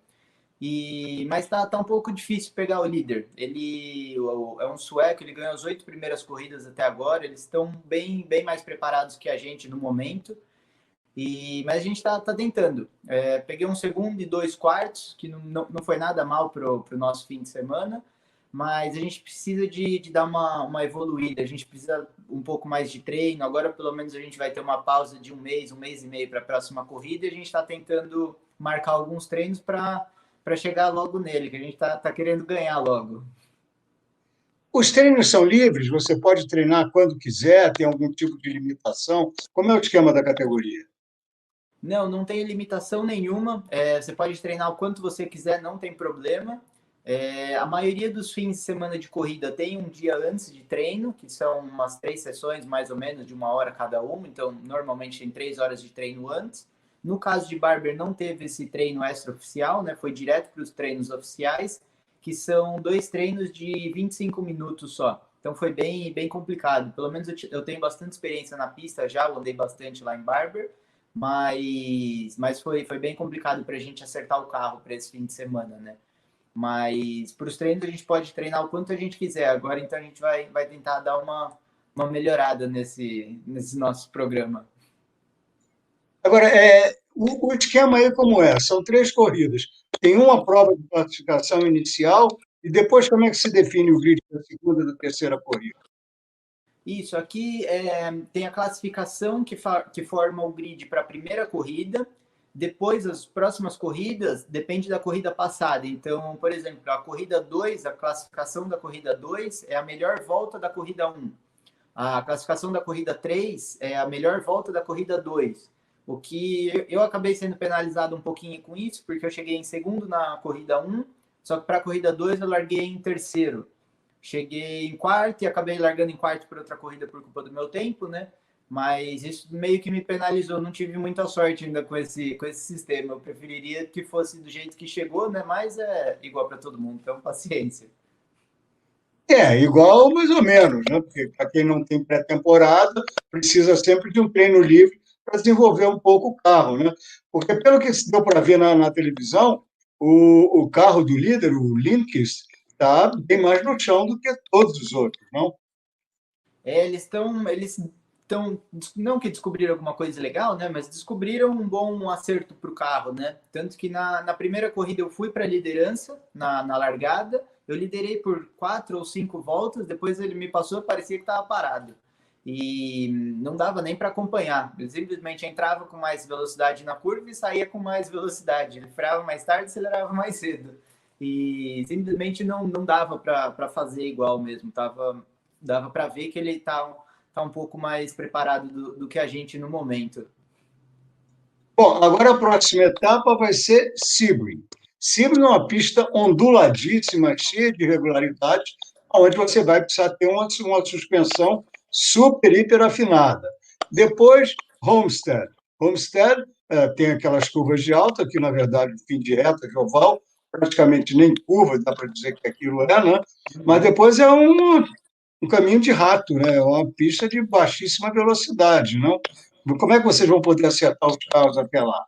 Mas tá um pouco difícil pegar o líder. É um sueco, ele ganhou as 8 primeiras corridas até agora. Eles estão bem mais preparados que a gente no momento. Mas a gente tá tentando. Peguei um segundo e 2 quartos, que não foi nada mal pro nosso fim de semana. Mas a gente precisa de dar uma evoluída. A gente precisa um pouco mais de treino. Agora, pelo menos, a gente vai ter uma pausa de um mês e meio para a próxima corrida. E a gente está tentando marcar alguns treinos para chegar logo nele, que a gente tá querendo ganhar logo. Os treinos são livres, você pode treinar quando quiser, tem algum tipo de limitação? Como é o esquema da categoria? Não tem limitação nenhuma. Você pode treinar o quanto você quiser, não tem problema. A maioria dos fins de semana de corrida tem um dia antes de treino, que são umas 3 sessões, mais ou menos, de 1 hora cada uma. Então, normalmente tem 3 horas de treino antes. No caso de Barber, não teve esse treino extraoficial, né? Foi direto para os treinos oficiais, que são 2 treinos de 25 minutos só. Então foi bem complicado. Pelo menos eu tenho bastante experiência na pista já, eu andei bastante lá em Barber, mas foi bem complicado para a gente acertar o carro para esse fim de semana, né? Mas para os treinos a gente pode treinar o quanto a gente quiser. Agora, então, a gente vai tentar dar uma melhorada nesse nosso programa. Agora, o esquema aí como é? São 3 corridas. Tem uma prova de classificação inicial e depois como é que se define o grid da segunda e da terceira corrida? Isso, aqui tem a classificação que forma o grid para a primeira corrida. Depois, as próximas corridas, depende da corrida passada. Então, por exemplo, a corrida 2, a classificação da corrida 2 é a melhor volta da corrida 1. A classificação da corrida 3 é a melhor volta da corrida 2. O que eu acabei sendo penalizado um pouquinho com isso, porque eu cheguei em segundo na corrida 1, só que para a corrida 2 eu larguei em terceiro. Cheguei em quarto e acabei largando em quarto por outra corrida por culpa do meu tempo, né? Mas isso meio que me penalizou. Não tive muita sorte ainda com esse sistema. Eu preferiria que fosse do jeito que chegou, né? Mas é igual para todo mundo, então paciência. Igual mais ou menos, né? Porque para quem não tem pré-temporada, precisa sempre de um treino livre para desenvolver um pouco o carro, né? Porque pelo que deu para ver na televisão, o carro do líder, o Lindqvist, está bem mais no chão do que todos os outros, não? Eles estão, não que descobriram alguma coisa legal, né? Mas descobriram um bom acerto para o carro, né? Tanto que na primeira corrida eu fui para a liderança, na largada, eu liderei por 4 ou 5 voltas, depois ele me passou, parecia que estava parado. E não dava nem para acompanhar. Ele simplesmente entrava com mais velocidade na curva e saía com mais velocidade. Ele freava mais tarde e acelerava mais cedo. E simplesmente não dava para fazer igual mesmo. Dava para ver que ele está um pouco mais preparado do que a gente no momento. Bom, agora a próxima etapa vai ser Sebring. Sebring é uma pista onduladíssima, cheia de irregularidades, onde você vai precisar ter uma suspensão super, hiper afinada. Depois, Homestead. Homestead tem aquelas curvas de alta, que na verdade, o fim de reta de oval, praticamente nem curva, dá para dizer que aquilo é, né? Mas depois é um caminho de rato, né? É uma pista de baixíssima velocidade, não? Como é que vocês vão poder acertar os carros até lá?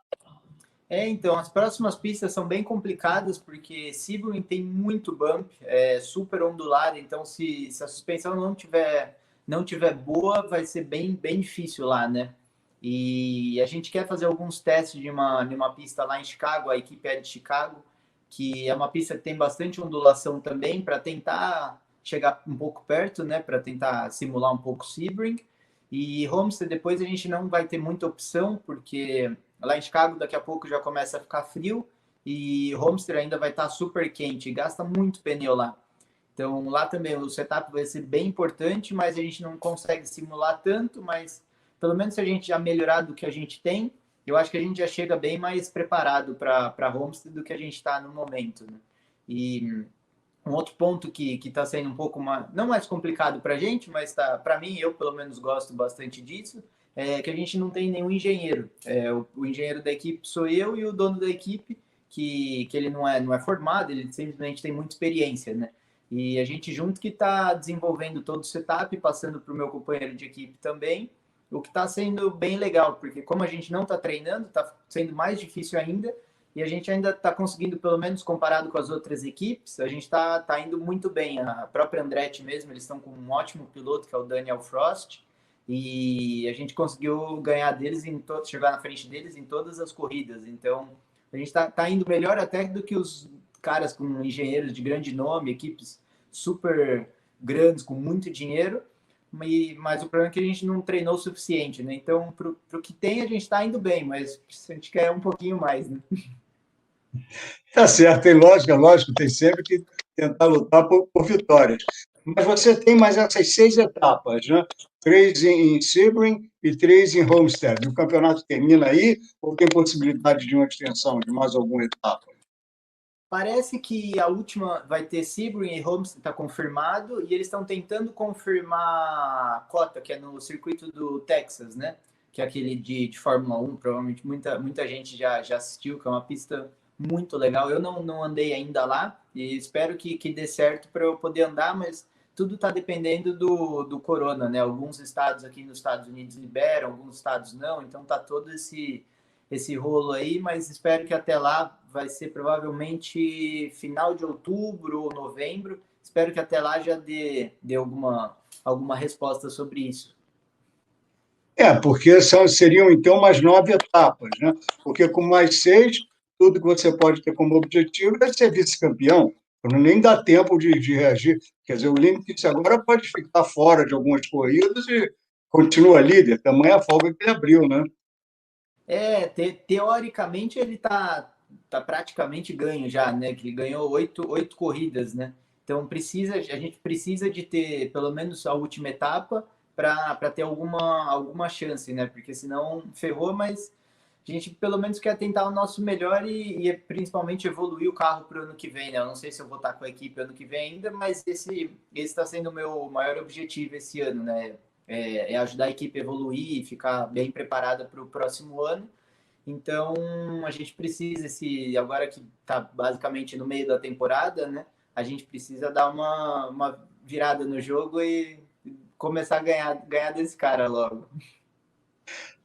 Então, as próximas pistas são bem complicadas, porque Sebring tem muito bump, é super ondulado, então se a suspensão não tiver boa, vai ser bem difícil lá, né? E a gente quer fazer alguns testes de uma pista lá em Chicago, a equipe é de Chicago, que é uma pista que tem bastante ondulação também, para tentar chegar um pouco perto, né? Para tentar simular um pouco Sebring. E Homestead depois a gente não vai ter muita opção, porque lá em Chicago daqui a pouco já começa a ficar frio e Homestead ainda vai estar super quente, gasta muito pneu lá. Então lá também o setup vai ser bem importante, mas a gente não consegue simular tanto, mas pelo menos se a gente já melhorar do que a gente tem, eu acho que a gente já chega bem mais preparado para Homestead do que a gente está no momento, né? E um outro ponto que está sendo um pouco não mais complicado para a gente, mas para mim, eu pelo menos gosto bastante disso, é que a gente não tem nenhum engenheiro. O engenheiro da equipe sou eu e o dono da equipe, que ele não é formado, ele simplesmente tem muita experiência, né? E a gente junto que está desenvolvendo todo o setup, passando para o meu companheiro de equipe também, o que está sendo bem legal, porque como a gente não está treinando, está sendo mais difícil ainda, e a gente ainda está conseguindo, pelo menos comparado com as outras equipes, a gente está indo muito bem. A própria Andretti mesmo, eles estão com um ótimo piloto, que é o Daniel Frost, e a gente conseguiu ganhar deles, chegar na frente deles em todas as corridas. Então, a gente está indo melhor até do que os caras com engenheiros de grande nome, equipes super grandes, com muito dinheiro, mas o problema é que a gente não treinou o suficiente, né? Então, para o que tem, a gente está indo bem, mas a gente quer um pouquinho mais, né? Tá certo, tem lógico, tem sempre que tentar lutar por vitórias. Mas você tem mais essas 6 etapas, né? 3 em Sebring e 3 em Homestead. O campeonato termina aí ou tem possibilidade de uma extensão de mais alguma etapa? Parece que a última vai ter Sebring e Homestead, está confirmado, e eles estão tentando confirmar a cota, que é no circuito do Texas, né? que é aquele de Fórmula 1, provavelmente muita gente já assistiu, que é uma pista muito legal. Eu não andei ainda lá e espero que dê certo para eu poder andar, mas tudo está dependendo do corona, né? Alguns estados aqui nos Estados Unidos liberam, alguns estados não, então tá todo esse rolo aí, mas espero que até lá vai ser provavelmente final de outubro ou novembro. Espero que até lá já dê alguma resposta sobre isso. Porque seriam então mais 9 etapas, né? Porque com mais 6, tudo que você pode ter como objetivo é ser vice-campeão. Nem dá tempo de reagir. Quer dizer, o Lindquist agora pode ficar fora de algumas corridas e continua líder. Tamanha a folga que ele abriu, né? Teoricamente ele tá praticamente ganho já, né? Que ele ganhou 8 corridas, né? Então a gente precisa de ter pelo menos a última etapa para ter alguma chance, né? Porque senão ferrou, mas a gente pelo menos quer tentar o nosso melhor e principalmente evoluir o carro para o ano que vem, né? Eu não sei se eu vou estar com a equipe ano que vem ainda, mas esse está sendo o meu maior objetivo esse ano, né? Ajudar a equipe a evoluir e ficar bem preparada para o próximo ano. Então, a gente precisa, agora que está basicamente no meio da temporada, né? A gente precisa dar uma virada no jogo e começar a ganhar desse cara logo.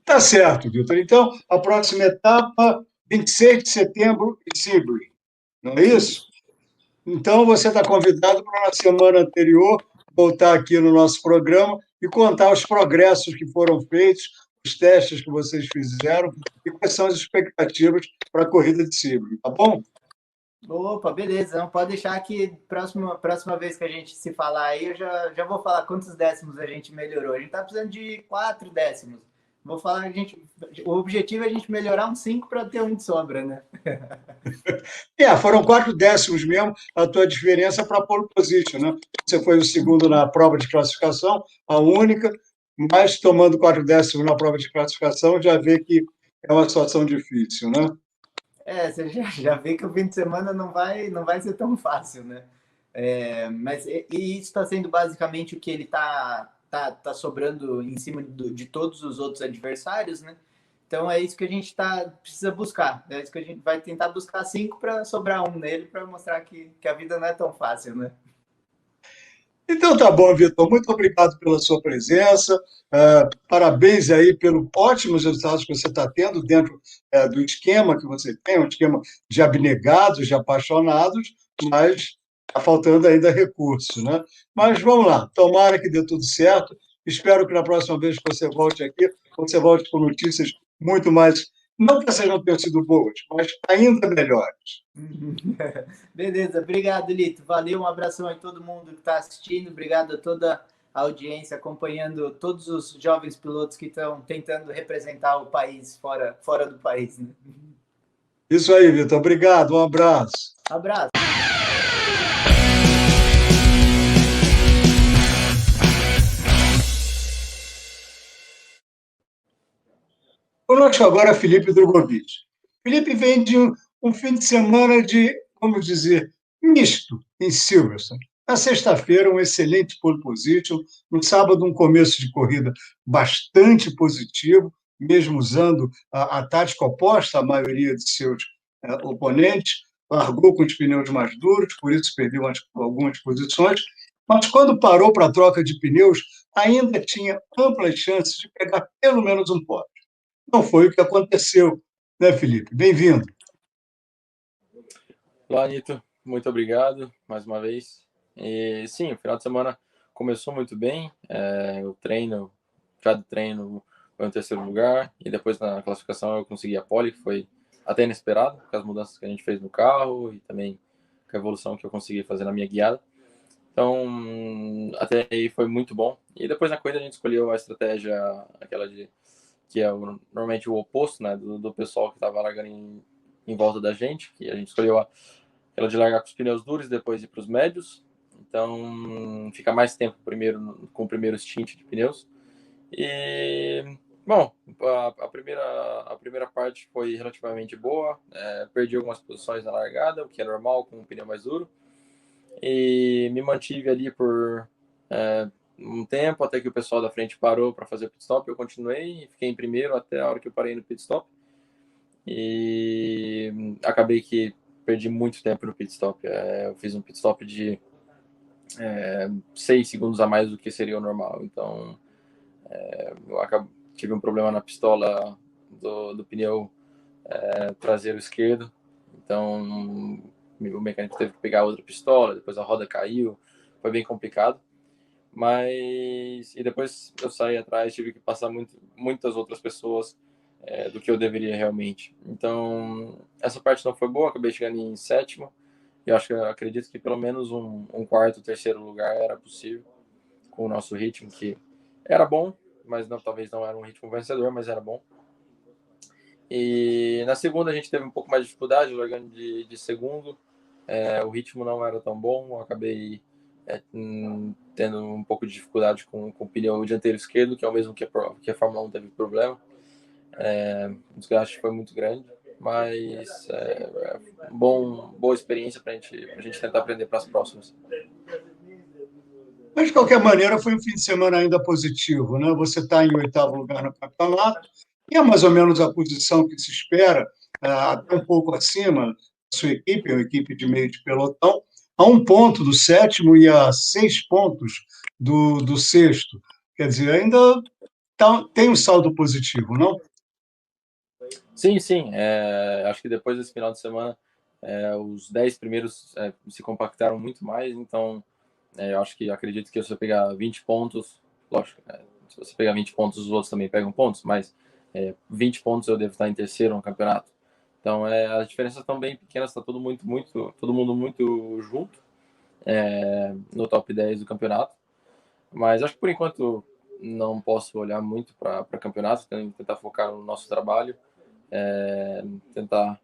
Tá certo, Vitor. Então, a próxima etapa, 26 de setembro, em Sebring. Não é isso? Então, você está convidado para na semana anterior voltar aqui no nosso programa e contar os progressos que foram feitos, os testes que vocês fizeram e quais são as expectativas para a corrida de Sebring, tá bom? Opa, beleza. Não pode deixar que próxima vez que a gente se falar aí, eu já vou falar quantos décimos a gente melhorou. A gente está precisando de 4 décimos. Vou falar, o objetivo é a gente melhorar uns 5 para ter um de sobra, né? Foram 4 décimos mesmo a tua diferença para a pole position, né? Você foi o segundo na prova de classificação, a única, mas tomando 4 décimos na prova de classificação, já vê que é uma situação difícil, né? Você já vê que o fim de semana não vai ser tão fácil, né? Mas isso está sendo basicamente o que ele tá sobrando em cima de todos os outros adversários, né? Então é isso que a gente precisa buscar. É isso que a gente vai tentar buscar 5 para sobrar um nele, para mostrar que a vida não é tão fácil, né? Então tá bom, Vitor. Muito obrigado pela sua presença. Parabéns aí pelos ótimos resultados que você está tendo dentro do esquema que você tem, um esquema de abnegados, de apaixonados, mas está faltando ainda recurso, né? Mas vamos lá, tomara que dê tudo certo. Espero que na próxima vez que você volte aqui, você volte com notícias muito mais, não que essas não tenham sido boas, mas ainda melhores. Beleza, obrigado, Lito. Valeu, um abração a todo mundo que está assistindo. Obrigado a toda a audiência acompanhando todos os jovens pilotos que estão tentando representar o país fora do país, né? Isso aí, Vitor. Obrigado, um abraço. Abraço. Conosco agora Felipe Drogovic. Felipe vem de um fim de semana de, vamos dizer, misto em Silverstone. Na sexta-feira, um excelente pole position. No sábado, um começo de corrida bastante positivo, mesmo usando a tática oposta à maioria de seus oponentes. Largou com os pneus mais duros, por isso perdeu algumas posições. Mas quando parou para a troca de pneus, ainda tinha amplas chances de pegar pelo menos um pódio. Não foi o que aconteceu, né, Felipe? Bem-vindo. Olá, Nito. Muito obrigado mais uma vez. E, sim, o final de semana começou muito bem. O treino, cada treino foi no terceiro lugar. E depois na classificação eu consegui a pole, que foi até inesperado, com as mudanças que a gente fez no carro e também com a evolução que eu consegui fazer na minha guiada. Então, até aí foi muito bom. E depois na corrida a gente escolheu a estratégia, aquela que é normalmente o oposto, né, do pessoal que estava largando em volta da gente, que a gente escolheu aquela de largar com os pneus duros e depois ir para os médios. Então, fica mais tempo com o primeiro stint de pneus. E, bom, a primeira parte foi relativamente boa. Perdi algumas posições na largada, o que é normal com um pneu mais duro. E me mantive ali um tempo, até que o pessoal da frente parou para fazer o pit stop. Eu continuei, fiquei em primeiro até a hora que eu parei no pit stop. E acabei que perdi muito tempo no pit stop. Eu fiz um pit stop de 6 segundos a mais do que seria o normal. Então, tive um problema na pistola do pneu traseiro esquerdo. Então, o mecânico teve que pegar outra pistola, depois a roda caiu. Foi bem complicado. E depois eu saí atrás, tive que passar muitas outras pessoas do que eu deveria realmente. Então, essa parte não foi boa, acabei chegando em sétimo. E acredito que pelo menos um quarto, terceiro lugar era possível com o nosso ritmo, que era bom, mas talvez não era um ritmo vencedor, mas era bom. E na segunda a gente teve um pouco mais de dificuldade, largando de segundo. O ritmo não era tão bom, eu acabei tendo um pouco de dificuldade com o pneu dianteiro esquerdo, que é o mesmo que a Fórmula 1 teve problema. O desgaste foi muito grande, mas boa experiência para a gente tentar aprender para as próximas. Mas, de qualquer maneira, foi um fim de semana ainda positivo, né? Você está em oitavo lugar no campeonato, e é mais ou menos a posição que se espera, até um pouco acima da sua equipe, é uma equipe de meio de pelotão, a 1 ponto do sétimo e a 6 pontos do sexto. Quer dizer, ainda tem um saldo positivo, não? Sim, sim. Acho que depois desse final de semana, os 10 primeiros se compactaram muito mais, então eu acredito que se você pegar 20 pontos, lógico, se você pegar 20 pontos, os outros também pegam pontos, mas 20 pontos eu devo estar em terceiro no campeonato. Então as diferenças estão bem pequenas, está todo mundo muito junto no top 10 do campeonato. Mas acho que por enquanto não posso olhar muito para campeonato, tentar focar no nosso trabalho, tentar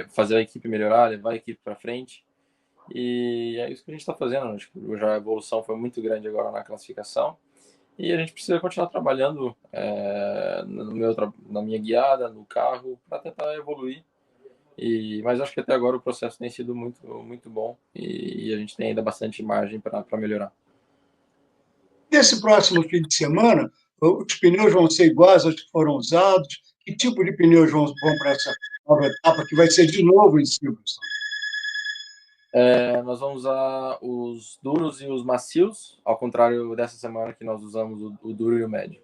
fazer a equipe melhorar, levar a equipe para frente. E é isso que a gente está fazendo. Acho que já a evolução foi muito grande agora na classificação. E a gente precisa continuar trabalhando na minha guiada, no carro, para tentar evoluir. Mas acho que até agora o processo tem sido muito, muito bom e a gente tem ainda bastante margem para melhorar. Nesse próximo fim de semana, os pneus vão ser iguais aos que foram usados? Que tipo de pneus vão para essa nova etapa, que vai ser de novo em Silverstone? Nós vamos usar os duros e os macios, ao contrário dessa semana que nós usamos o duro e o médio.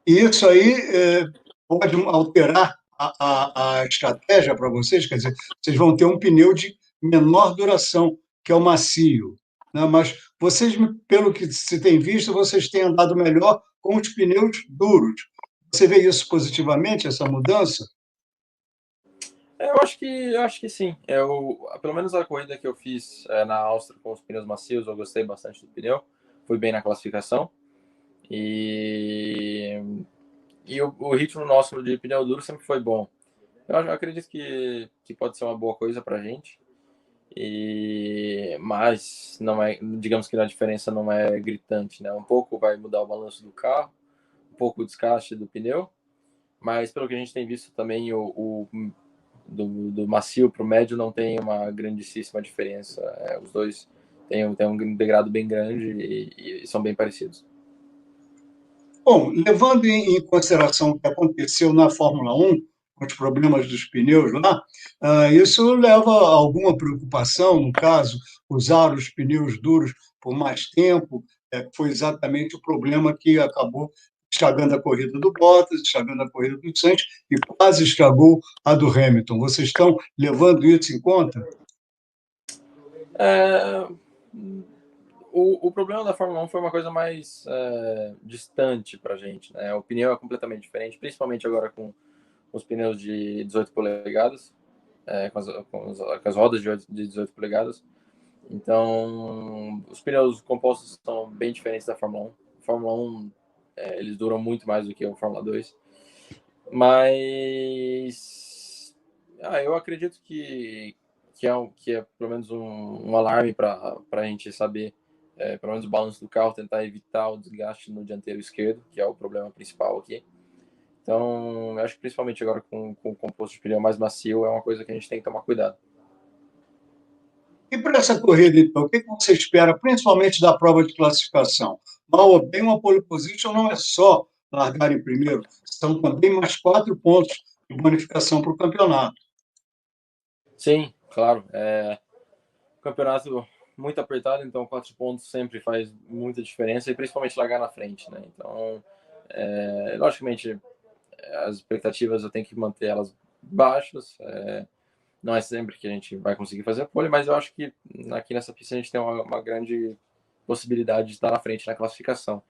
E isso aí pode alterar a estratégia para vocês, quer dizer, vocês vão ter um pneu de menor duração, que é o macio, né? Mas vocês, pelo que se tem visto, vocês têm andado melhor com os pneus duros. Você vê isso positivamente, essa mudança? Eu acho que sim. Pelo menos a corrida que eu fiz na Áustria com os pneus macios, eu gostei bastante do pneu. Fui bem na classificação. E o ritmo nosso de pneu duro sempre foi bom. Eu acredito que pode ser uma boa coisa para a gente. Mas não é, digamos que a diferença não é gritante, né? Um pouco vai mudar o balanço do carro, um pouco o desgaste do pneu, mas pelo que a gente tem visto também do macio para o médio não tem uma grandíssima diferença. Os dois têm um degrado bem grande e são bem parecidos. Bom, levando em consideração o que aconteceu na Fórmula 1, com os problemas dos pneus lá, isso leva a alguma preocupação, no caso, usar os pneus duros por mais tempo, foi exatamente o problema que acabou estragando a corrida do Bottas, estragando a corrida do Sainz e quase estragou a do Hamilton. Vocês estão levando isso em conta? O problema da Fórmula 1 foi uma coisa mais distante para a gente, né? O pneu é completamente diferente, principalmente agora com os pneus de 18 polegadas, com as rodas de 18 polegadas. Então, os pneus compostos são bem diferentes da Fórmula 1. A Fórmula 1, eles duram muito mais do que a Fórmula 2. Mas eu acredito que é pelo menos um alarme para a gente saber, pelo menos o balanço do carro, tentar evitar o desgaste no dianteiro esquerdo, que é o problema principal aqui. Então, eu acho que principalmente agora com o composto de pneu mais macio, é uma coisa que a gente tem que tomar cuidado. E para essa corrida, então, o que você espera, principalmente da prova de classificação? Mal ou bem, uma pole position não é só largar em primeiro, são também mais 4 pontos de bonificação para o campeonato. Sim, claro. Campeonato muito apertado, então 4 pontos sempre faz muita diferença, e principalmente largar na frente, né? Então, logicamente, as expectativas eu tenho que manter elas baixas. Não é sempre que a gente vai conseguir fazer a pole, mas eu acho que aqui nessa pista a gente tem uma grande possibilidade de estar na frente na classificação.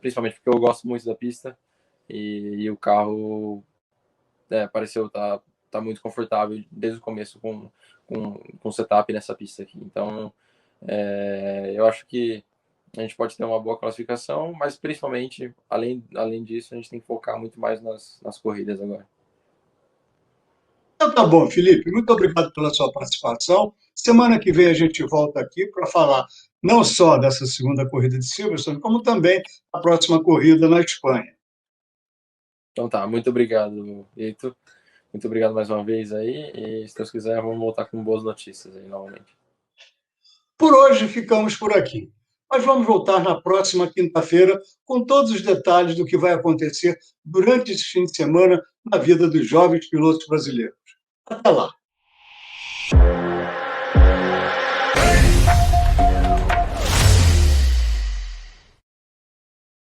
Principalmente porque eu gosto muito da pista e o carro pareceu estar muito confortável desde o começo com o setup nessa pista aqui. Então, eu acho que a gente pode ter uma boa classificação, mas principalmente, além disso, a gente tem que focar muito mais nas corridas agora. Então tá bom, Felipe, muito obrigado pela sua participação. Semana que vem a gente volta aqui para falar não só dessa segunda corrida de Silverstone, como também a próxima corrida na Espanha. Então tá, muito obrigado, Eito. Muito obrigado mais uma vez aí, e se Deus quiser, vamos voltar com boas notícias aí novamente. Por hoje ficamos por aqui. Mas vamos voltar na próxima quinta-feira com todos os detalhes do que vai acontecer durante esse fim de semana na vida dos jovens pilotos brasileiros. Até lá!